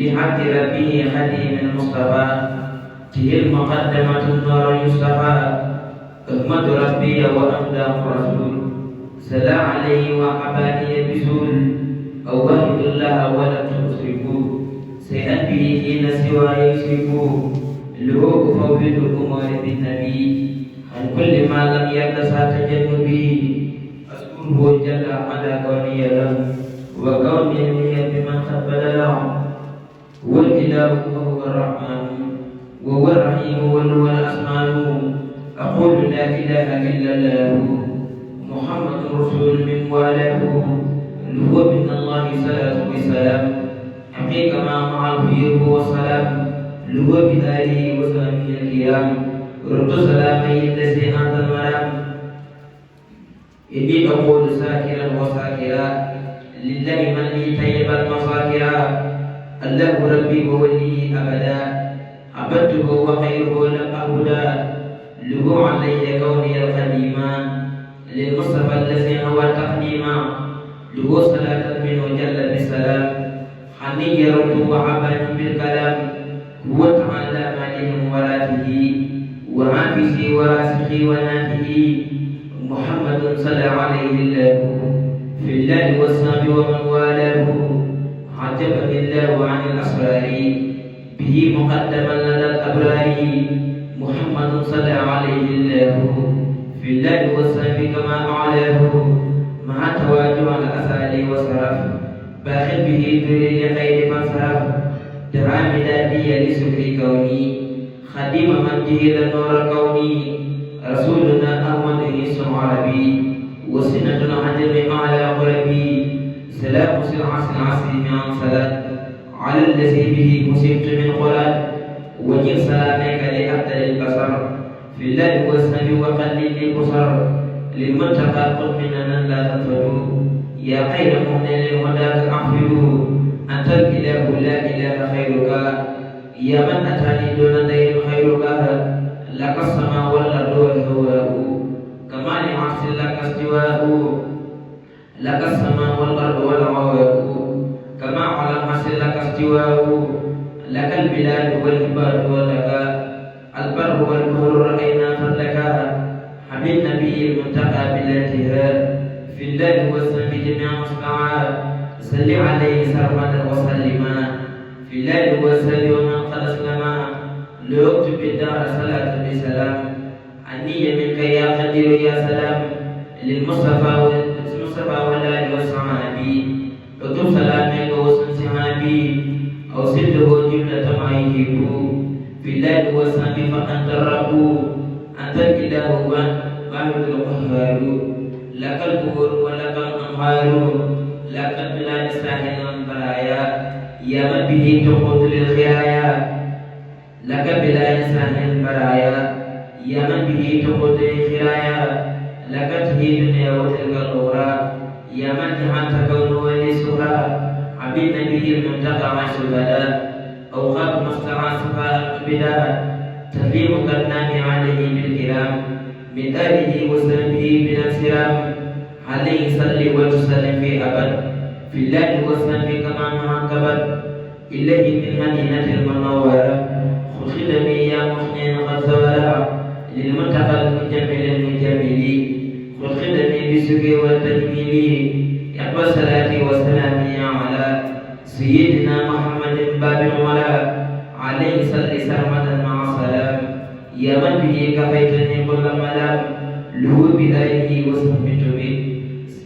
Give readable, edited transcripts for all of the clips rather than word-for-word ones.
لحق ربه خديم المصطفى به المقدمة النار يصطفى أحمد ربي وأمدح رسول سلا عليه وحباني بسول أوهد الله ولا تشركوا شيئا به حين سوى يشركوا له أفوض الأمور بالنبي عن كل ما لم يقصى تجنبي أذكره جل على كوني له وكوني لي بمن قد بدله هو الإله وهو الرحمن وهو الرحيم وهو الأسمان أقول لا إله إلا الله محمد رسول من والاه هو من الله صلاة وسلام حقيقة مع الخير والسلام هو بآله وصحبه الكرام رد سلامي الذي أنت المرام إني أقول ساكرا وساكرا لله من لي طيب المساكرا الله ربي وولي أبدا عبدته وخيره لم أهدى له علي كوني القديما للمصطفى الذي هو التقديما له صلاة منه جل بالسلام حني يرد وعباني بالكلام هو تعالى مالك وراته وعافسي وراسخي ونافه محمد صلى عليه الله في الله والصحب ومن والاه عجبني الله عن الأسرار به مقدما لدى الأبرار محمد صلى عليه الله في الله والصحب كما أعلاه مع تواجع الأسالي وصرف باخذ به ذري لخير فانصرف دعا مدادي لسكر كوني خديم من جهل نور كوني رسولنا أحمد اسم عربي وسنة العجم على غربي سلام العصر عن صلاة على الذي به مسبت من خلال وجه سلامك لأبدل البصر في الله والسلام وقلل البصر للمنتقى قل مننا لا تنفذوا يا خير مهن للهدى أحفظوا أنت الإله لا إله خيرك يا من أتاني دون دين خيرك لك السماء والأرض والهواء كما لعرش لك استواء لك السماء والأرض والهواء كما على العرش لك استواء لك البلاد والعباد ولك البر والبحر رأينا فضلك حبيب نبي المنتقى بالانتهاء في الله والسلام جميع مستعان صل عليه سرمدا وسلما في الله والسلام ومن قد اسلما ليكتب الدار صلاة بسلام عني منك يا قدير يا سلام للمصطفى والآل والصحابي اكتب سلامك وسن صحابي أوصله جملة ما يحب في الله والسلام فأنت الرب أنت الإله واحد القهار لك القبور ولك الأنهار لك البلاد ساحل البرايا يا من به تقود للخرايا لك بلاد ساحل البرايا يا من به تقود للخرايا لك تهيد الدنيا وتلك الأخرى يا من جعلت كون وليسها عبيد نبي المنتقى عن شهداء أو خاف مستعان صفاء البداء تسليمك النامي عليه بالكرام من آله وسلمه بالانسرام عليه صل وتسلم في أبد في الله وسلم كما معكبت إليه من مدينة المنورة خدمي يا محسن قد زولا للمنتقى المجمل المجمل خدمي بالسكي والتجميل يقبل صلاتي وسلامي على سيدنا محمد باب الولا عليه صل سرمدا مع السلام يا من به كفيتني كل ملام له بآله وصحبه به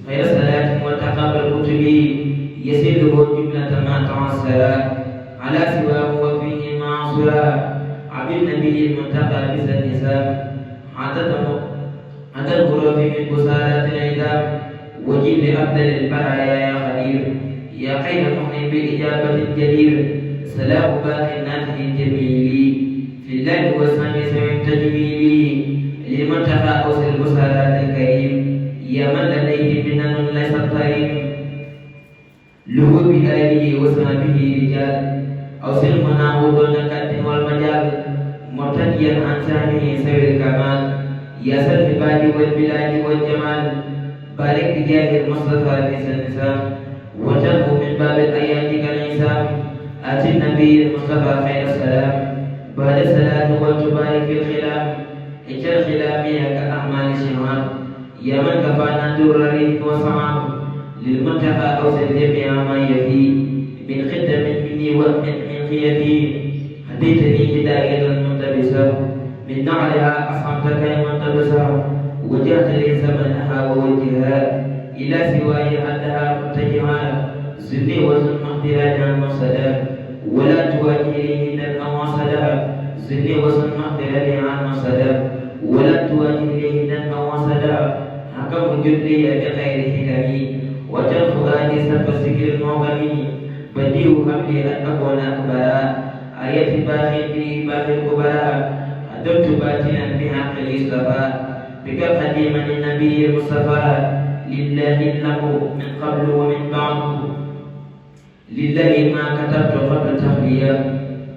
خير صلاة وتقابل كتبي يسيره جملة ما تعسرا على سواه وفيه معصرا عبد النبي المنتقى بس النساء عدد الغروب من بسالة العدام وجيب لأبدل البرايا يا خليل يا خير محن بإجابة جدير سلام باقي النافع جميلي في الله والسلام سمع تجميلي لمن تفاؤس البسالات الكريم يا من لديه منن ليس الطريق له بآله وصحبه رجال أوصل مناه دون كد والمجال مرتديا عن سامه سوي الكمال يا سر الباد والبلاد والجمال بارك بجاه المصطفى في سنسام وجهه من باب الآيات كالنسام آتي النبي المصطفى خير السلام بعد الصلاة وتبارك في الخلام اجعل خلامي كأعمال الشمال يا من كفانا درري وصعام للمنتهى أوصل جميع ما يفي من خدم مني ومن خيتي هديتني هداية منتبسة من نعلها أصحبتك منتبسة وجهت لي زمنها ووجهها إلى سواي حدها متجها زدني وزن مقدرة مصدر ولا تواجهني الأواصل زدني وزن مقدرة عن مصدر ولا تواجهني الأواصل حكم جدي بغير حكمي وجل فؤادي سلف السكر المعظمي بديع حمدي أن أكون أكبر آية باقي في باب الكبرى أدمت باطنا بحق الإصطفى بك قديما النبي المصطفى لله له من قبل ومن بعد لله ما كتبت قبل تخليا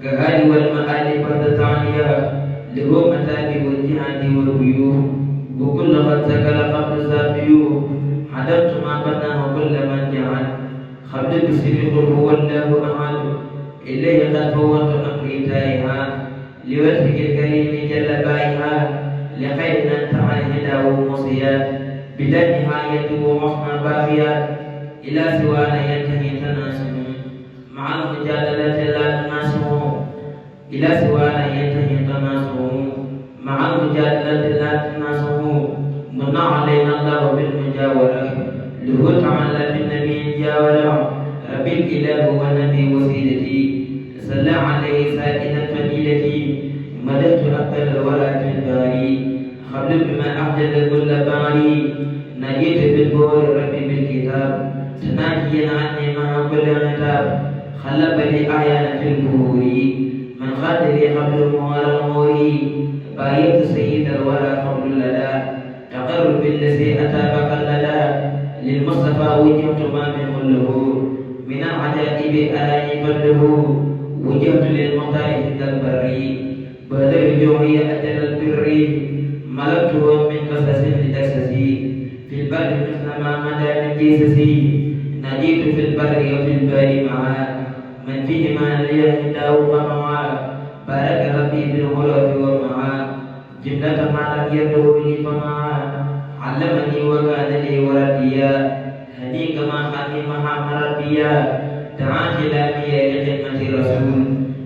كهال والمآل بعد تعليا له متابع والجهاد والبيوت وكل قد سكر قبل سابيوه حدثت ما بناه كل من جعل خبر بسر قل هو الله أحد إليه قد فوت أمري تائها لوجهك الكريم جل بائها لخير ننتهى الهدى والمصيات بلا نهاية ومصنع باقيات إلى سوانا ينتهي تناسب مع المجادلة لا تناسب إلى سوانا ينتهي تناسب مع المجادلة لا تناسب من علينا الله بالمجاورة له تعالى بالنبي جاورة ربي الإله والنبي وسيلتي صلى عليه سائدا فضيلتي مددت أقل الورى في الباري خبر بما أحدث كل باري نجيت في البور ربي بالكتاب تناجيا عني مع كل عتاب خلق لي أعيان في البهور من خاد لي قبل موار موري بايت سيد الورى قبل لدى تقر بالذي أتى بقلدا للمصطفى وجهت ما من كله من العجائب آي فله وجهت للمختار عند البر بدر الجوعي أجل البر ملكته من قصص لتكسسي في البر مثل ما مدى من جيسسي نجيت في البر وفي البر معا من فيهما ليهداه فمعا بارك ربي في الغرف ومعا جملة ما لم يده لي فمعا علمني وكان لي ورديا هديك ما خدمها مربيا دعا كلامي لخدمة رسول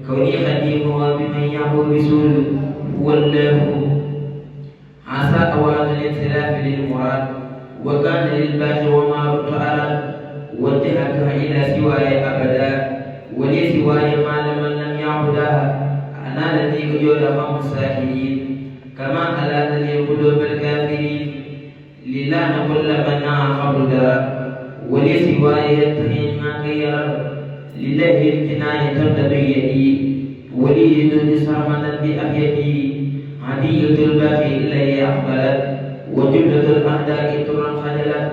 كوني خديمه بمن يهو بسول هو الله عسى أوان الانصراف للمراد وكان للباقي وما رد أراد وجهك إلى سواي أبدا ولي سواي ما لم يعبدا أنا الذي أجود قوم الساكنين كما ألاد لي قلوب الكافرين لله كل من نعى قبل ولي سواي يتهين ما غير لله الجناية تبدأ يدي ولي يدود سرمدا بأبيدي عدية الباقي إليه أقبلت وجملة الأعداء ترى خجلت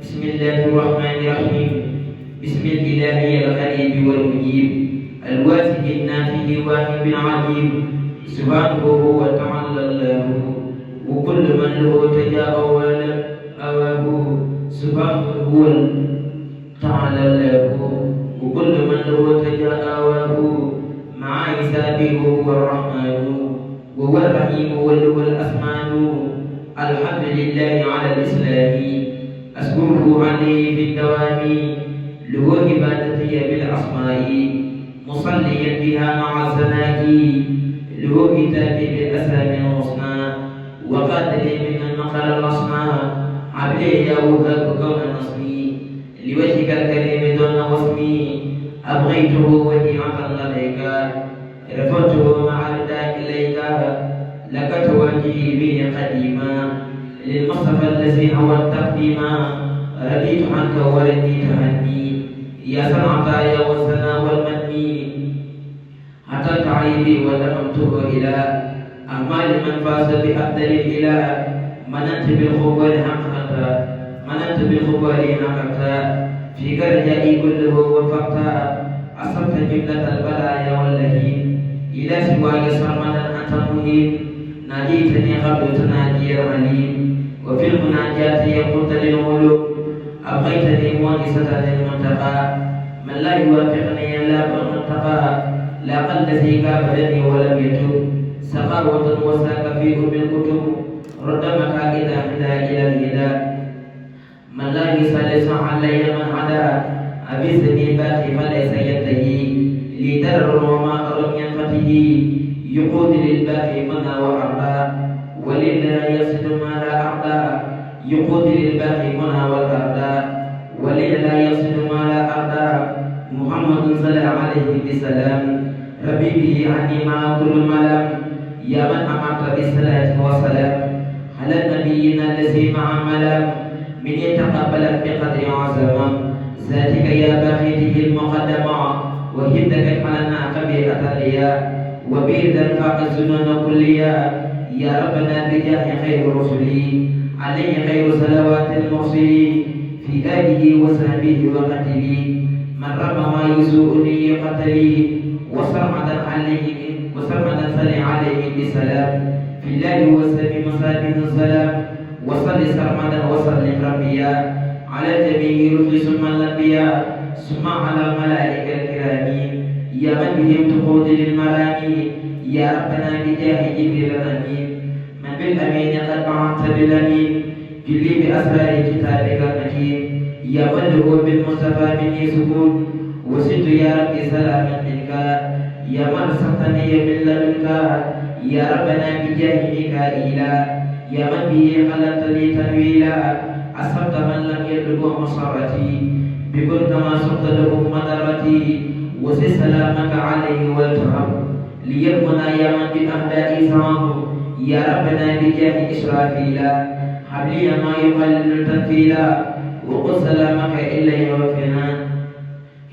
بسم الله الرحمن الرحيم بسم الإله الغريب والمجيب الواسع النافي واهب العليم سبحانه هو تعالى الله وكل من له تجاء أواه سبحانه هو تعالى الله وكل من له تجاء أواه مع حسابه هو الرحمن وهو الرحيم وله الأسمان الحمد لله على الإسلام أشكره عليه بالدوام له عبادتي بالأسماء مصليا بها مع الثناء له كتابي بالأسامي الحسنى وقد لي من المقر الأصنع عبدي يا وهاب كون نصمي لوجهك الكريم دون وصمي أبغيته وديعة لديك رفعته مع رداء إليك لك توجهي به قديما للمصطفى الذي هو التقديم رديت عنك ورديت عني يا سمعتاي والثناء والمني حتى عيبي ودعمته إلى أعمال من فاز بأفضل الإله مننت بالخبر حقك مننت بالخبر حقك في رجائي كله وفقت أصبت جملة البلايا واللهين إلى سواي صرمدا أنت مهين ناديتني قبل تنادي العليم وفي المناجاة يقولت للملوك أبغيتني مؤنسة للمنتقى من لا يوافقني إلا بالمنتقى لا قل فيك بدني ولم يتب سخاوة وساك في أم الكتب رد مكائد حدا إلى الهدى من لا يسلس علي من عدا أبسني باقي فليس ينتهي لي در وما أرم ينفته يقود للباقي منى وأرضى ولله يصد ما لا أرضى يقود للباقي منى والأرضى ولله يصد ما لا أرضى محمد صلى عليه بسلام ربي به عني مع كل ملام يا من أمرت بالصلاة والسلام على نبينا الذي مع ملام من يتقبل بقدر عظمه ذاتك يا باقيته المقدمة وهدك على قبيلة الرياء وبيدا فاق الزنون كليا يا ربنا بجاه خير رسلي عليه خير صلوات المرسلين في آله وصحبه وقتله من رمى ما يسوءني قتلي وسرمدا صلي عليه بسلام في الله وسلم مصابه السلام وصل سرمدا وسلم ربيا على جميع رسل ثم الانبياء ثم على الملائكه الكرام يا من بهم تقود للمرامي يا ربنا بجاه جبريل الامين من بالامين قد بعثت بالامين جلي باسرار كتابك المكين يا من هو بالمصطفى مني سكون وسدت يا ربي سلاما منك يا من رزقتني من لدنك يا ربنا بجاه ميكائيل يا من به خلقت لي تنويلا أصبت من لم يبلغ مصرتي بكل كما صرت له مدرتي وزد سلامك عليه والترب ليرمنا يا من بالأهداء صعب يا ربنا بجاه إسرافيل هب لي ما يقلل تنفيلا وقل سلامك إلي وفنا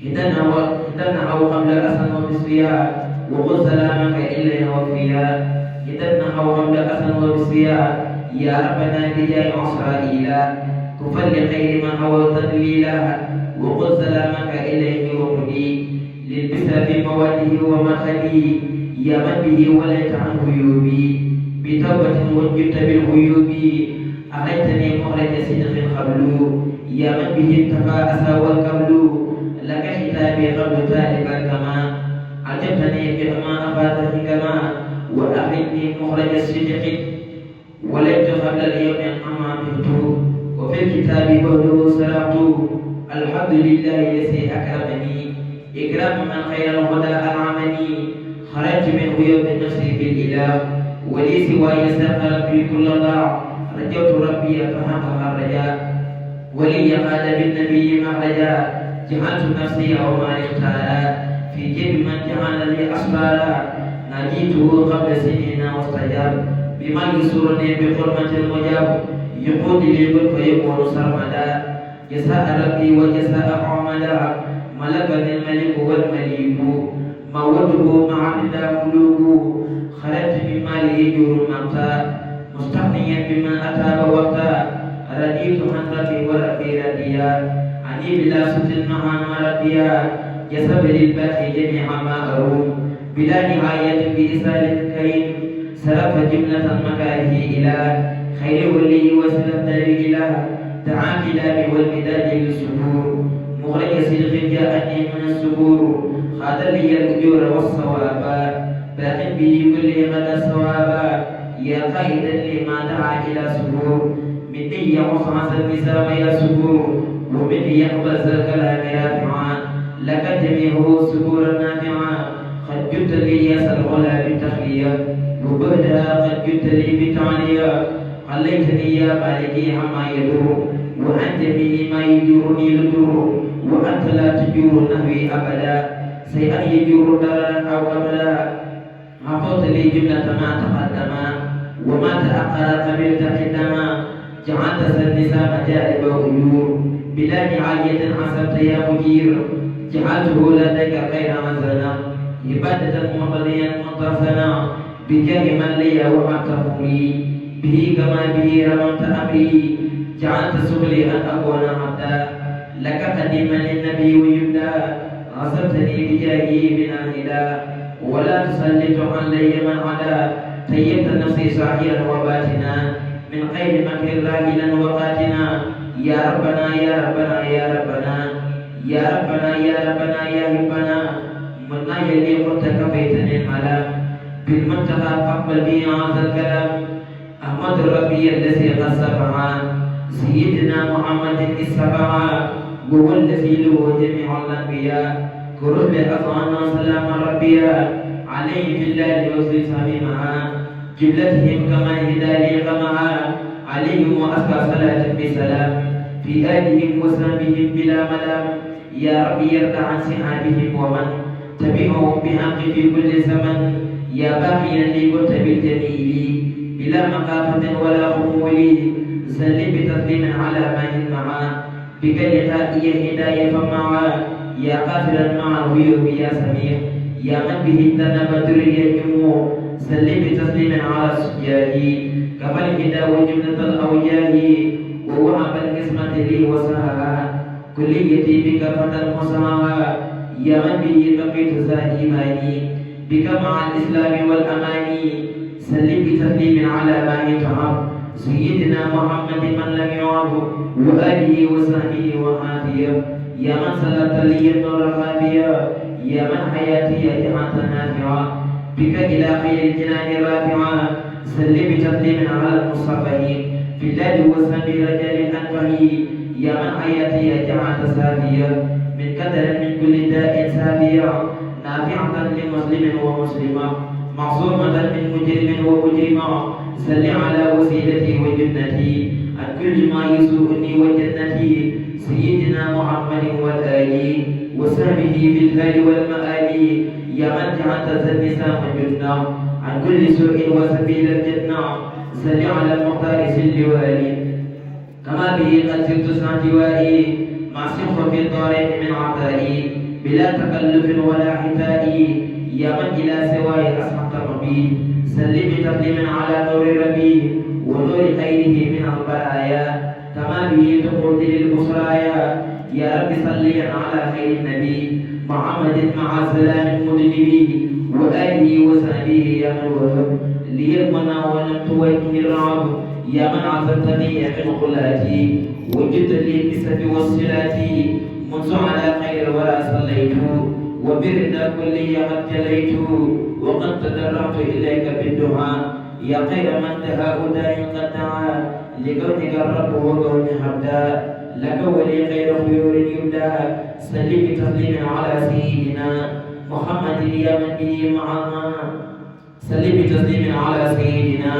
هدنا أو قبل أسن وبسريا وقل سلامك إلي وفيا هدنا أو قبل أسن وبسريا يا ربنا بجاه إسرائيل كفر لخير من هو تدليلا وقل سلامك إليه وقلي للبسر في مواده ومخلي يا من به وليت عن عيوبي بتوبة وجدت بالغيوب أخذتني مخرج صدق قبل يا من به انتفى أسى والقبل لك حتابي قبل ذلك كما عجبتني بما أفات حكما وأخذني مخرج الصدق وليت قبل اليوم أمامه وفي الكتاب بعده سرعت الحمد لله الذي أكرمني إكرام من خير الهدى أنعمني خرجت من غيوب نفسي بالإله ولي سواي ساق ربي كل ضاع رجوت ربي فحقق الرجاء ولي قال بالنبي مخرجا جعلت نفسي أو ما اختارا في جيب من جعل لي أسرارا ناجيته قبل سنين واستجاب بما يسرني بحرمة المجاب يقود لي الملك يكون سرمدا جزاء ربي وجزاء عمدا ملكني الملك والمليك موته مع بدا ملوك خرجت بمالي يجور ممتا مستغنيا بما اتى ووقتا رديت عن ربي وربي رديا عني بلا ست مع مرديا جسب للباقي جميع ما اروم بلا نهايه بإسال كريم سلف جمله مكاره الى خير ولي وسلم إلى دعا كلابي والمداد للسبور مخرج صدق جاءني من السبور خاد لي الأجور والصوابا باق به كل غدا صوابا يا قائدا لما دعا إلى سبور مني يقصعص النساء يا سبور ومني يقبز الكلام رافعا لك جميعه سبورا نافعا قد جبت لي يا سلغلا بتخليا وبهدا قد جبت لي بتعليا عليتني يا مالكي عما يدور وأنت به ما يجورني لدور وأنت لا تجور نهوي أبدا شيئا يجور ضررا أو أبدا عفوت لي جملة ما تقدم وما تأخر قبلت قدما جعلت النساء مجالب وأجور بلا نعاية حسبت يا مجير جعلته لديك خير مزنا عبادة مقضيا متصنا بجاه من لي وعته لي به كما به رمت أمري جعلت سبلي أن أكون عبدا لك قديما للنبي ويبدا عصبتني بجاهي من الهدى ولا تسلط علي من عدا طيبت نفسي صاحيا وباتنا من غير مكر راهلا وقاتنا يا ربنا يا ربنا يا ربنا يا ربنا يا ربنا يا ربنا منا يليق تكفيتن الملام بالمنتهى فاقبل به هذا الكلام أحمد ربي الذي قد سبعا سيدنا محمد السبعا هو الذي له جميع الأنبياء كرب أطعنا سلام ربي عليه في الله وصل معا جبلتهم كما هدى معا عليهم وأسكى صلاة بسلام في آلهم وسلامهم بلا ملام يا ربي يرضى عن صحابهم ومن تبعهم بحق في كل زمن يا باقيا لي كنت بالجميل بلا مخافة ولا خمول سلم بتسليم على ماء معا بك لقائي هداية معا يا قافلا مع الغيوب يا سميع يا من به اهتم بدريهم سلم بتسليم على السجاه كفى الهدى وجملة الأوجاه ووهب القسمة لي وسعها كليتي بك فتى المسعى يا من به بقيت ذا إيماني بك مع الإسلام والأماني سلم بتسليم على ما يتعب سيدنا محمد من لم يعب وآله وصحبه وآله يا من سلمت لي النور الخافية يا من حياتي جهات نافعة بك إلى خير الجنان رافعة سلم بتسليم على المصطفين في الله وسلم رجال الأنفه يا من حياتي جهات سافية من قدر من كل داء سافية نافعة لمسلم ومسلمة معصومة من مجرم ومجرمة سل على وسيلتي وجنتي عن كل ما يسوءني وجنتي سيدنا محمد والآل وصحبه بالآل والمآل يا من جعلت النساء جنة عن كل سوء وسبيل الجنة سل على المختار سل والي كما به قد سرت سعتوائي مع صفة في الطريق من عطائي بلا تكلف ولا حتائي يا من إلى سواي أسحقت ربي سلم بتسليم على نور ربي ونور خيره من البرايا كما به تقود للبصرايا يا رب صل على خير النبي محمد مع سلام المذنبين وآله وصحبه يا من وهب لي المنى ولم توجه الرعب يا من عزلتني من خلاتي وجدت لي بالسف والصلات منذ على خير الورى صليت وبرد كلي قد جليت وقد تدرعت إليك بالدعاء يا خير من دعا داع قد دعا لكونك الرب وكون حمدا لك ولي خير خيور يبدى سلم بتسليم على سيدنا محمد يا من به معنا سلم بتسليم على سيدنا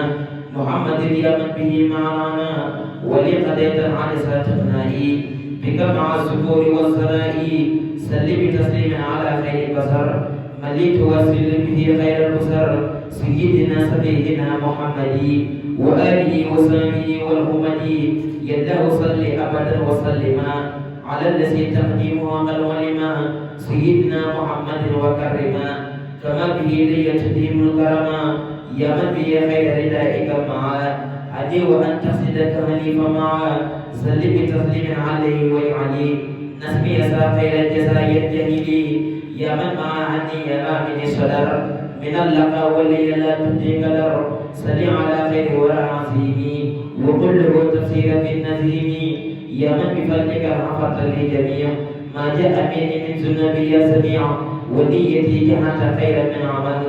محمد يا من به معنا ولي قضيت عن ساتقنائي بك مع السكور والثناء سلم بتسليم على خير البصر مليت وسل به خير البصر سيدنا سبينا محمد وآله وصحبه والأمد يده صل أبدا وسلما على الذي تقديمه قد ولما سيدنا محمد وكرما كما به لي تديم الكرما يا من به خير ردائك معا أدي وأن تقصدك هنيف معا سلم بتسليم عليه وعليه نسمي خير الجزاء الجميل يا من مع عني يا آمن الصدر من اللقاء والليل لا تبدي قدر سل على خير ورى عظيم وقل له تفسير في النزيم يا من بفضلك رحمة للجميع ما جاء مني من ذنوب يا سميع ونيتي جهة خير من عمل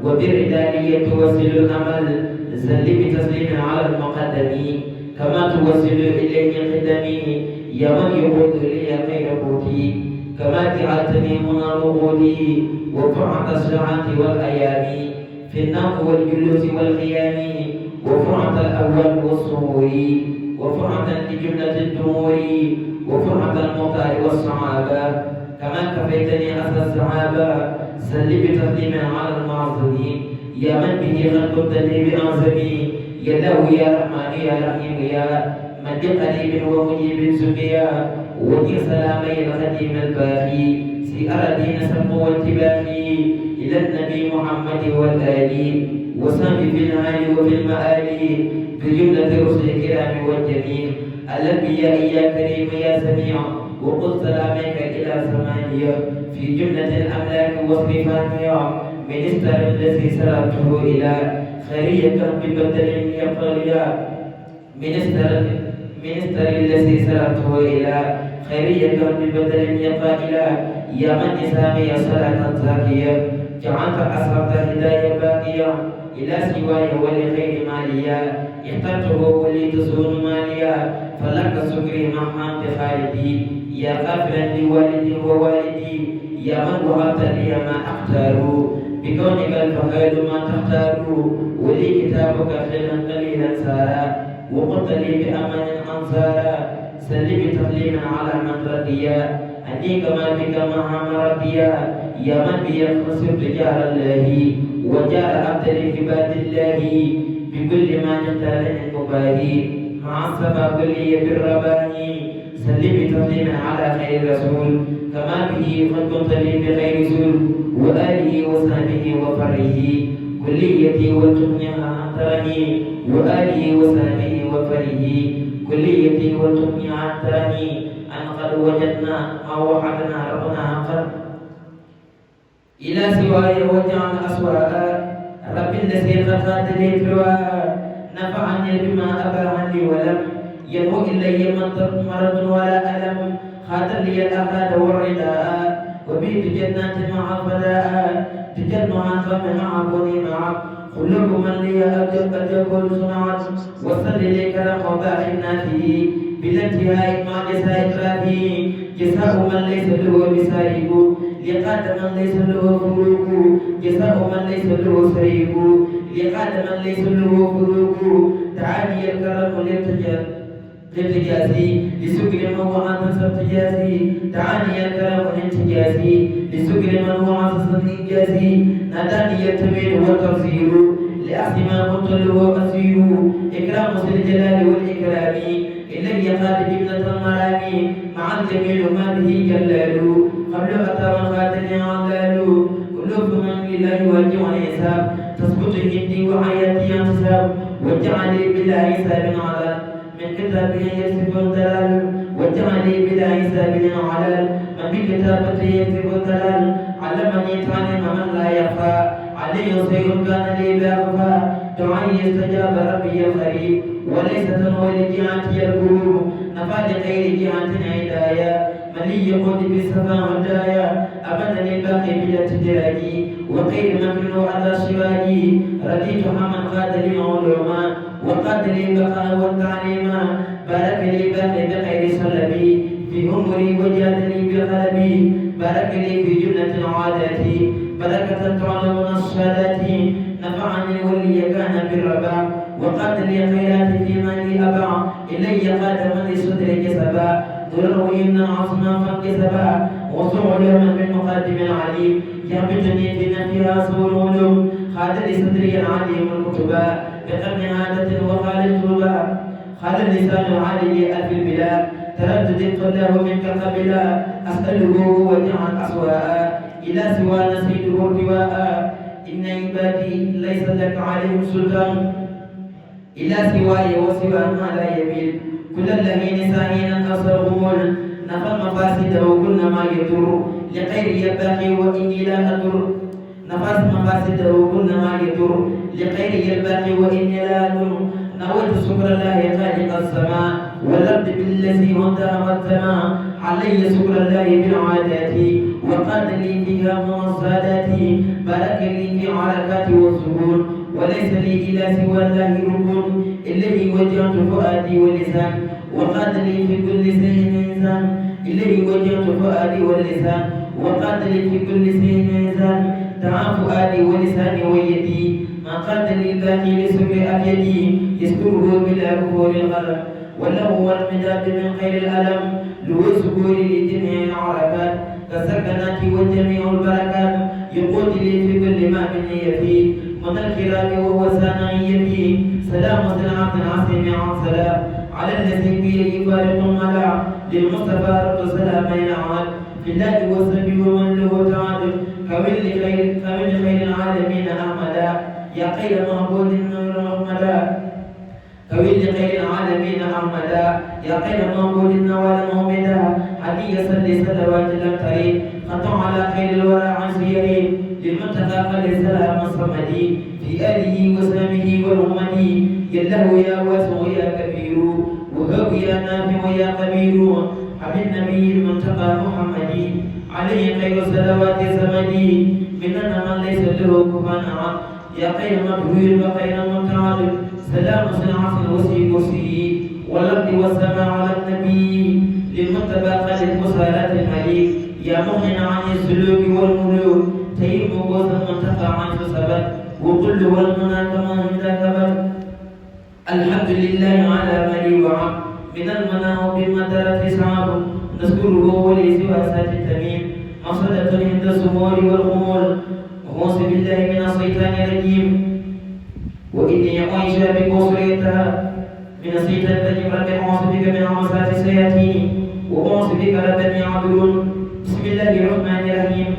وبالردالية توصل الأمل سل بتسليم على المقدم كما توصل إليه قدمي يا من يقود لي خير قوتي كما جعلتني منى وقودي وفرحة الساعات والأيام في النوم والجلوس والقيام وفرحة الأول والصهور وفرحة لجملة الدهور وفرحة المختار والصحابة كما كفيتني أسى السحابة سل بتسليم على المعظمين يا من به قد كنت لي بأعظمي يا الله يا رحمن يا رحيم يا مد قريب ومجيب سقيا وجه سلامي الخديم الباقي سيأردين سم واتباقي إلى النبي محمد والآل وسام في الآل وفي المآل بجملة رسل الكرام والجميع الأنبياء يا كريم يا سميع وقل سلامك إلى ثمانية في جملة الأملاك وصفانية منستر الذي سرته إلى خيرية ببدل يقليا منستر الذي سرته إلى خيرية ببدل يقائلا يا من نسامي صلاة زاكية جعلت أسرة هداية باقية إلى سواي ولغير ماليا اخترته ولي تسون ماليا فلك سكري مهما بخالدي يا غافلا لوالدي ووالدي يا من وهبت لي ما أختار بكونك الفهاد ما تختار ولي كتابك خيرا قليلا سارا وقلت لي بأمن أنصارا سلم تسليما على من رديا أني كما بك مع مرديا يا من بيختصر رجال الله وجعل أبدل في باب الله بكل ما نتال المباهي مع الصفا كلي بالرباني سلم تسليما على خير رسول كما به قد كنت لي بخير سول وآله وصحبه وفره كليتي وتغنيها عن ترني وآله وصحبه وفره كليتي وتغني عن ترني أن قد وجدنا ما وعدنا ربنا حقا إلى سواي وجعل أسواء رب الذي قد لي نفعني بما أباعني ولم يمو إلي مرض ولا ألم خاطر لي الأخذ والرداء وبيت جنات مع الفداء تجمع فمن عبوني معك قلوب من لي أجب صنعت وصل لي كرم وباحناته بلا انتهاء مع جزاء إطرافه جزاء من ليس له بسارق لقاد من ليس له فروق جزاء من ليس له سريق لقاد من ليس له فروق تعالي الكرم للتجازي لسكر من هو عن التجازي تعالي الكرم للتجازي لسكر من هو عن التجازي ناداني التميل والترزيل لأخذ ما كنت له أسير إكرام ذي الجلال والإكرام إلي قاد جبنة المرام مع الجميل ما به جلال قبل أتى وخاتني علال قلوب من لله وجه حساب تثبت هندي وحياتي انتساب وجعلي بلا حساب على من كتابه يكسب الدلال وجعلي بلا حساب على من بكتابته يكسب الدلال علمني تعلم من لا يخفى علي سير كان لي باخفى دعائي استجاب ربي القريب وليس تنوي لجهاتي القلوب نفى لغير جهات هدايا من لي يقود بالصفا والدايا أبدا الباقي بلا تدراجي وغير مكن على شواجي رديت حمن قاد لي معلوما وقاد لي بقاء والتعليما بارك لي باقي بخير سلبي في همري وجادني بقلبي بارك لي في جملة العادات بركة تعلم الصلاة نفعني ولي كان بالربا وقاد لي خيرات في مالي أبع إلي قاد من لصدرك سبا ضرر يمنع عصما فانكسبا وصع يوما من مقدم العليم يهبطني في نفيها سوء العلوم خاد لصدري العليم الكتبا بقرن عادة وخال التربا خاد اللسان العالي ألف البلاد تردد قله منك قبلا أسأله وجعل أسواء إلى سوى نسيته ارتواء إن عبادي ليس لك عليهم سلطان إلى سواي وسوى ما لا يميل كل الذين ساهينا أصرهم نفى المفاسد وكل ما يضر لغير يباقي وإني لا أضر نفى المفاسد وكل ما يضر لغير يباقي وإني لا أضر نويت شكر الله خالق السماء والأرض بالذي وانتهى والسماء علي شكر الله بالعادات وقاد لي فيها من السادات بارك لي في حركاتي والسكون وليس لي إلى سوى الله ركن إليه وجهت فؤادي ولسان وقاد لي في كل شيء إنسان إليه وجهت فؤادي واللسان وقاد لي في كل شيء إنسان دعا فؤادي ولساني ويدي ما قاد لي الباقي لسكر أبيدي يذكره بلا كفور القلم وله والمداد من خير الألم له سكور لجميع العركات كالسكنات وجميع البركات يقود لي في كل ما مني فيه من الكرام وهو سانعي فيه سلام عبد العظيم عن سلام على الذي به فارق الملا للمصطفى رد سلامين عاد في الله وصحبه ومن له تعادل كمن خير العالمين أحمدا يا خير معبود محمدا كويل خير العالمين أحمدا يا خير معبود النوال محمدا حدي صلي صلوات لم تريد خطع على خير الورى عن سيري للمنتقى قل السلام الصمدي في آله وسلامه ورحمته يا الله يا واسع يا كبير وهب يا نافع يا قبير حب النبي المنتقى محمدي عليه خير صلوات الزمدي مننا من ليس له كفوا أحد يا خير مبهور وخير متعال سلام صنعة وسي كرسي والأرض والسماء على النبي للمتبى خالد مسارات المليك يا مغني عن السلوك والملوك تيم وقوس المنتقى عن سبب وكل والمنى كما عندك بر الحمد لله على من وعد من المنى وبالمدرة صعب نذكره ولسوى سات التميم مصدة عند السمور والخمول وأعوذ بالله من الشيطان الرجيم وإني أعيش بك وصريتها من الشيطان الرجيم رب أعوذ بك من همزات الشياطين وأعوذ بك رب أن يعبدون بسم الله الرحمن الرحيم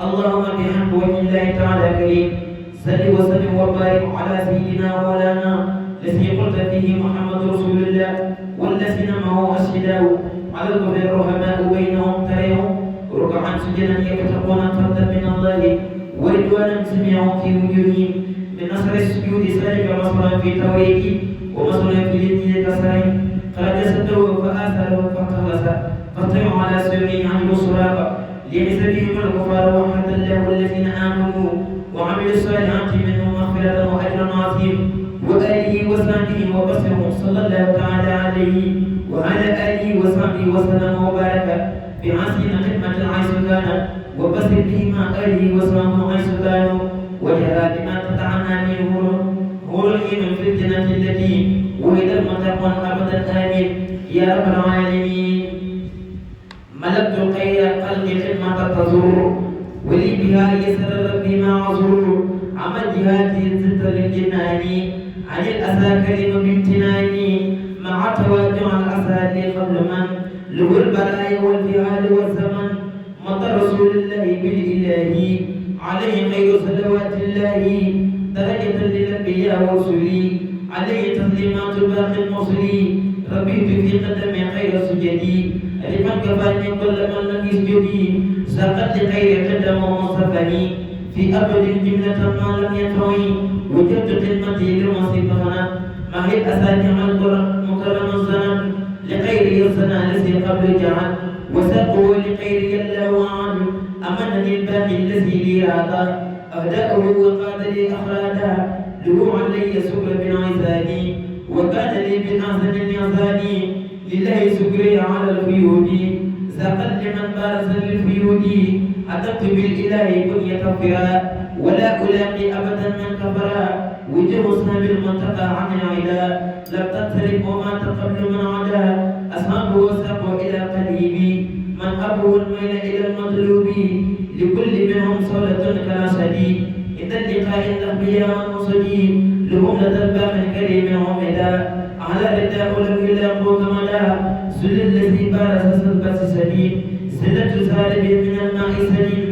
اللهم بحمد وجه الله تعالى كريم صل وسلم وبارك على سيدنا مولانا الذي قلت فيه محمد رسول الله والذين معه أشهداء على الكفر الرحماء بينهم تريهم ركعا سجدا يبتغون فضلا من الله ورضوانا سمعوا في وجوههم من نصر السجود ذلك مصرا في توحيده ومصرا في الدين كسرين قد صدوا فآثروا فاختلس فاطمعوا على سوقهم عن السراق ليس بهم الكفار وحد الله الذين آمنوا وعملوا الصالحات منهم مغفرة وأجرا عظيما وآله وصحبه وبصره صلى الله تعالى عليه وعلى آله وصحبه وسلم وبارك بحسن خدمة حيث كان وبصر به مع آله وصحبه حيث كانوا وجعل بما تتعنى منه هرهم في الجنة التي وإذا المتقون أبدا آمين يا رب العالمين ملكت خير خلق خدمة تزور ولي بها يسر ربي ما عذر عمل جهاتي زدت للجنان عن الأسى كريم بامتناني مع تواجع الأسى لي قبل من له البلايا والجهاد والزمن مطر رسول الله بالإله عليه خير صلوات الله درجة للأنبياء ورسلي عليه تسليمات باقي المرسلين ربيت في قدم خير سجدي لمن كفاني كل من لم يسجدي ساقت لخير قدم ومصطفني في أبد جملة ما لم يطوي وجدت خدمتي للمصيبة ما هي الأساتيع مكرم الزمن لخير السنة الذي قبل جعل وساقه لخير يلا وعد أمنني الباقي الذي لي رادا أهدأه وقاد لي أخرادا له علي سكر بن عزاني وكان لي بالأحسن اليزاني لله سكري على الفيود ساقا لمن بارز للفيود أتت بالإله بنية كفرا ولا ألاقي أبدا من كفرا وجه أصحاب المنطقة عن العدا لم تنصرف وما تقبل من عدا أصحابه وساقوا إلى قليبي من أبوه الميل إلى المطلوب لكل منهم صولة كالأسد إذا اللقاء الأنبياء والمرسلين لهم لدى الباب الكريم عمدا على رداء لم يلاقوا كمدا سل الذي بارز صلبة سليم سلة سالب من الماء سليم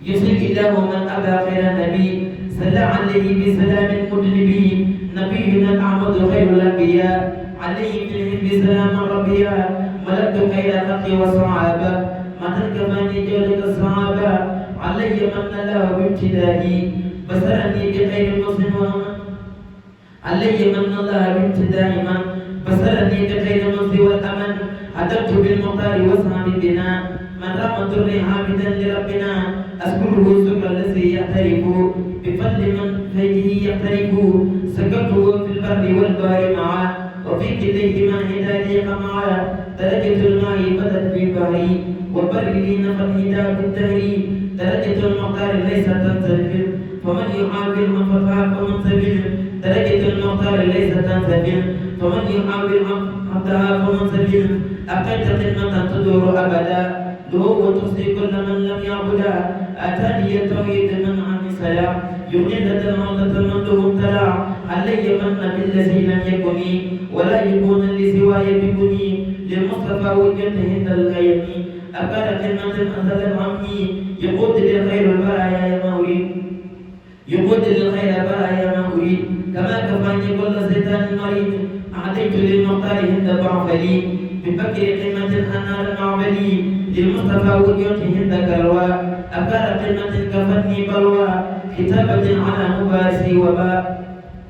يصل إله من أبى خير النبي صلى عليه بسلام مدنبي نبينا الأعمد خير الأنبياء عليه بالحب سلام ربيا ملكت خير الحق والصحابة متى كفاني جودك الصحابة علي من الله بابتدائي بصرني بخير مسلم علي من الله بابتدائي من بصرني بخير المسلم والأمن هدفت بالمختار واسمع بنا من رام الضر عابدا لربنا أذكره الشكر الذي يعترف بفضل من فيده يقترف سكبته في البر والبحر معا وفي كليهما هداية معا درجة الماء بدت بالبحر وبر لي نفى الهدى بالدهر درجة المختار ليس تنسفل فمن يحاول من فتح فمن سبيل درجة المختار ليس تنسفل فمن يحاول من فتح فمن سبيل أقيت خدمة تدور أبدا له وتصدي كل من لم يعبدا أتاني التوحيد من عن السلام يغني لدى المعضة من له ابتلع علي من بالذي لم يكن ولا يكون لسواي بكني للمصطفى وجهته عند الغيم أكاد كلمة أنزل عمي يقود للخير البرايا يا مولي يقود للخير البرايا ما أريد كما كفاني كل زيتان مريض أعطيت للمختار عند ضعفلي بفكر قيمة أنار المعبلي للمصطفى وجهته عند كروى أكاد كلمة كفتني بلوى كتابة على مبارسي وباء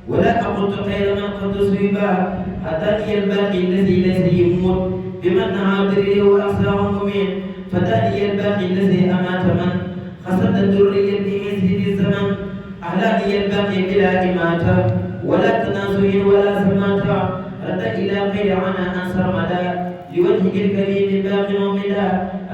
ولا أقلت خير من قد سويبا أتاني الباقي الذي ليس يموت بمن عابره وأخزاه المؤمن فداني الباقي الذي أمات من خسد الذرية بمثل الزمن أهلاني الباقي بلا إماتة ولا تنازل ولا سماتة رد إلى غير عنا أنصر مدى لوجهك الكريم باقي ومدى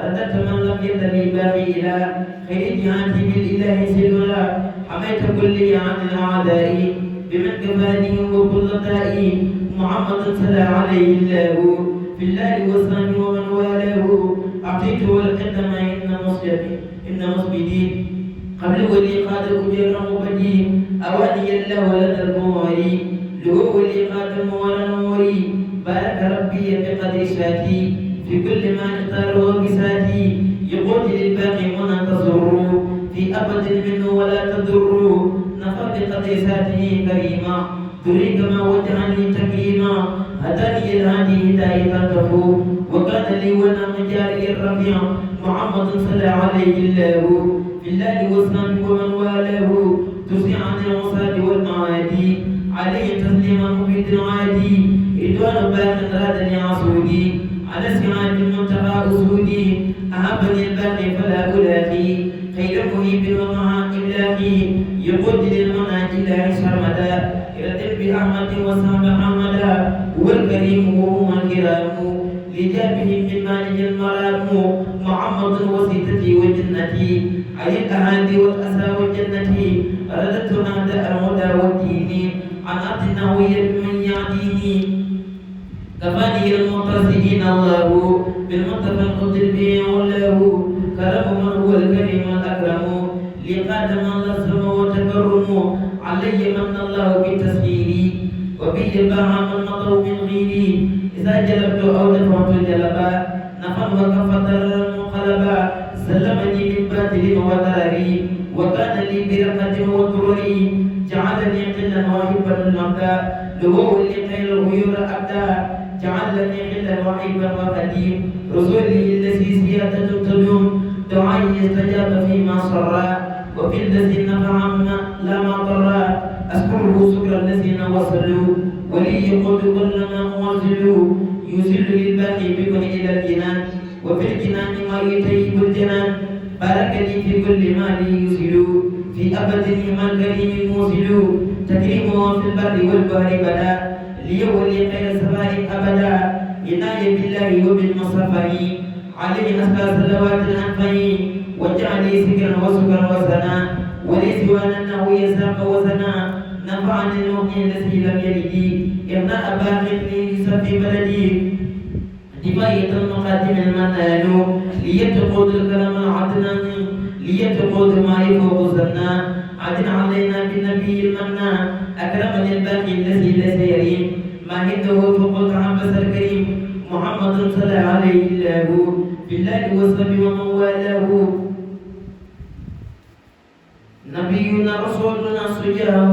رددت من لم يدري باقي إلى خير جهاتي بالإله سلولا حميت كلي عن الأعداء بمن كفاني وكل دائي محمد صلى عليه الله في الله وصحبه ومن والاه أعطيته القدم إن مصبدي قبل ولي قاد كبير مبدي أواني الله لدى الموري له ولي قاد الموري بارك ربي بقدر شاتي في كل ما اختاره بساتي يقول للباقي من تضر في أبد منه ولا تضر نفى بقدر ساته كريما تريد ما وجهني تكريما هداني الهادي هداية تفو وكان لي وانا مجاري الرفيع محمد صلى عليه الله في الله وصحبه ومن والاه تسيع عن العصاد والمعادي عليه تسليما مبيد عادي إدوان باق رادني عصودي على سعاد المنتهى أسودي أهبني الباقي فلا ألاقي خير مهيب ومع إلاقي يقود للمنى إلى سرمدا يرتب بأحمد وصحب حمدا هو الكريم وهو الكرام لجابه من ماله المرام محمد وسيلتي وجنتي علي الأهادي والأسى وجنتي رددت أعداء الهدى والدين عن أرض نهوية من يعديني كفاني المعتصمين الله بالمصطفى القدر به والله كرم من هو الكريم الأكرم لقاد من لزم وتكرم علي من الله بتسخيري وبه باع من مطر من غيري إذا جلبت أو دفعت جلبا نفا وكف ضررا منقلبا سلمني من باطل وضرري وكان لي برقة وضرري جعلني قلا واهبا المبدا لهو لخير الغيور أبدا جعلني قلا واهبا وقديم رسولي الذي سيادة تدوم دعائي استجاب فيما صرا وفي الذي نفع لا ما ضرا أذكره شكر الذين وصلوا ولي يقود كل ما أواصلوا يوصل للباقي بكم إلى الجنان وفي الجنان ما يطيب الجنان بارك لي في كل ما لي يوصل في أبد ما الكريم موصل تكريمه في البر والبحر بدا ليولي خير سفاء أبدا عناية بالله وبالمصطفى عليه أسكى صلوات الأنفين وجعل لي سكرا وسكرا وسنا ولي سوانا أنه يساق وسنا نفعني المؤمن الذي لم يلد ابناء باقي في بلدي دفاية المقادم المنال ليتقود الكلام العدنان ليتقود ما يفوق الزنا عدن علينا بالنبي المنى أكرمني الباقي الذي ليس يريم ما هده فوق عبس الكريم محمد صلى عليه الله بالله وصحبه ومن والاه نبينا رسولنا سجاه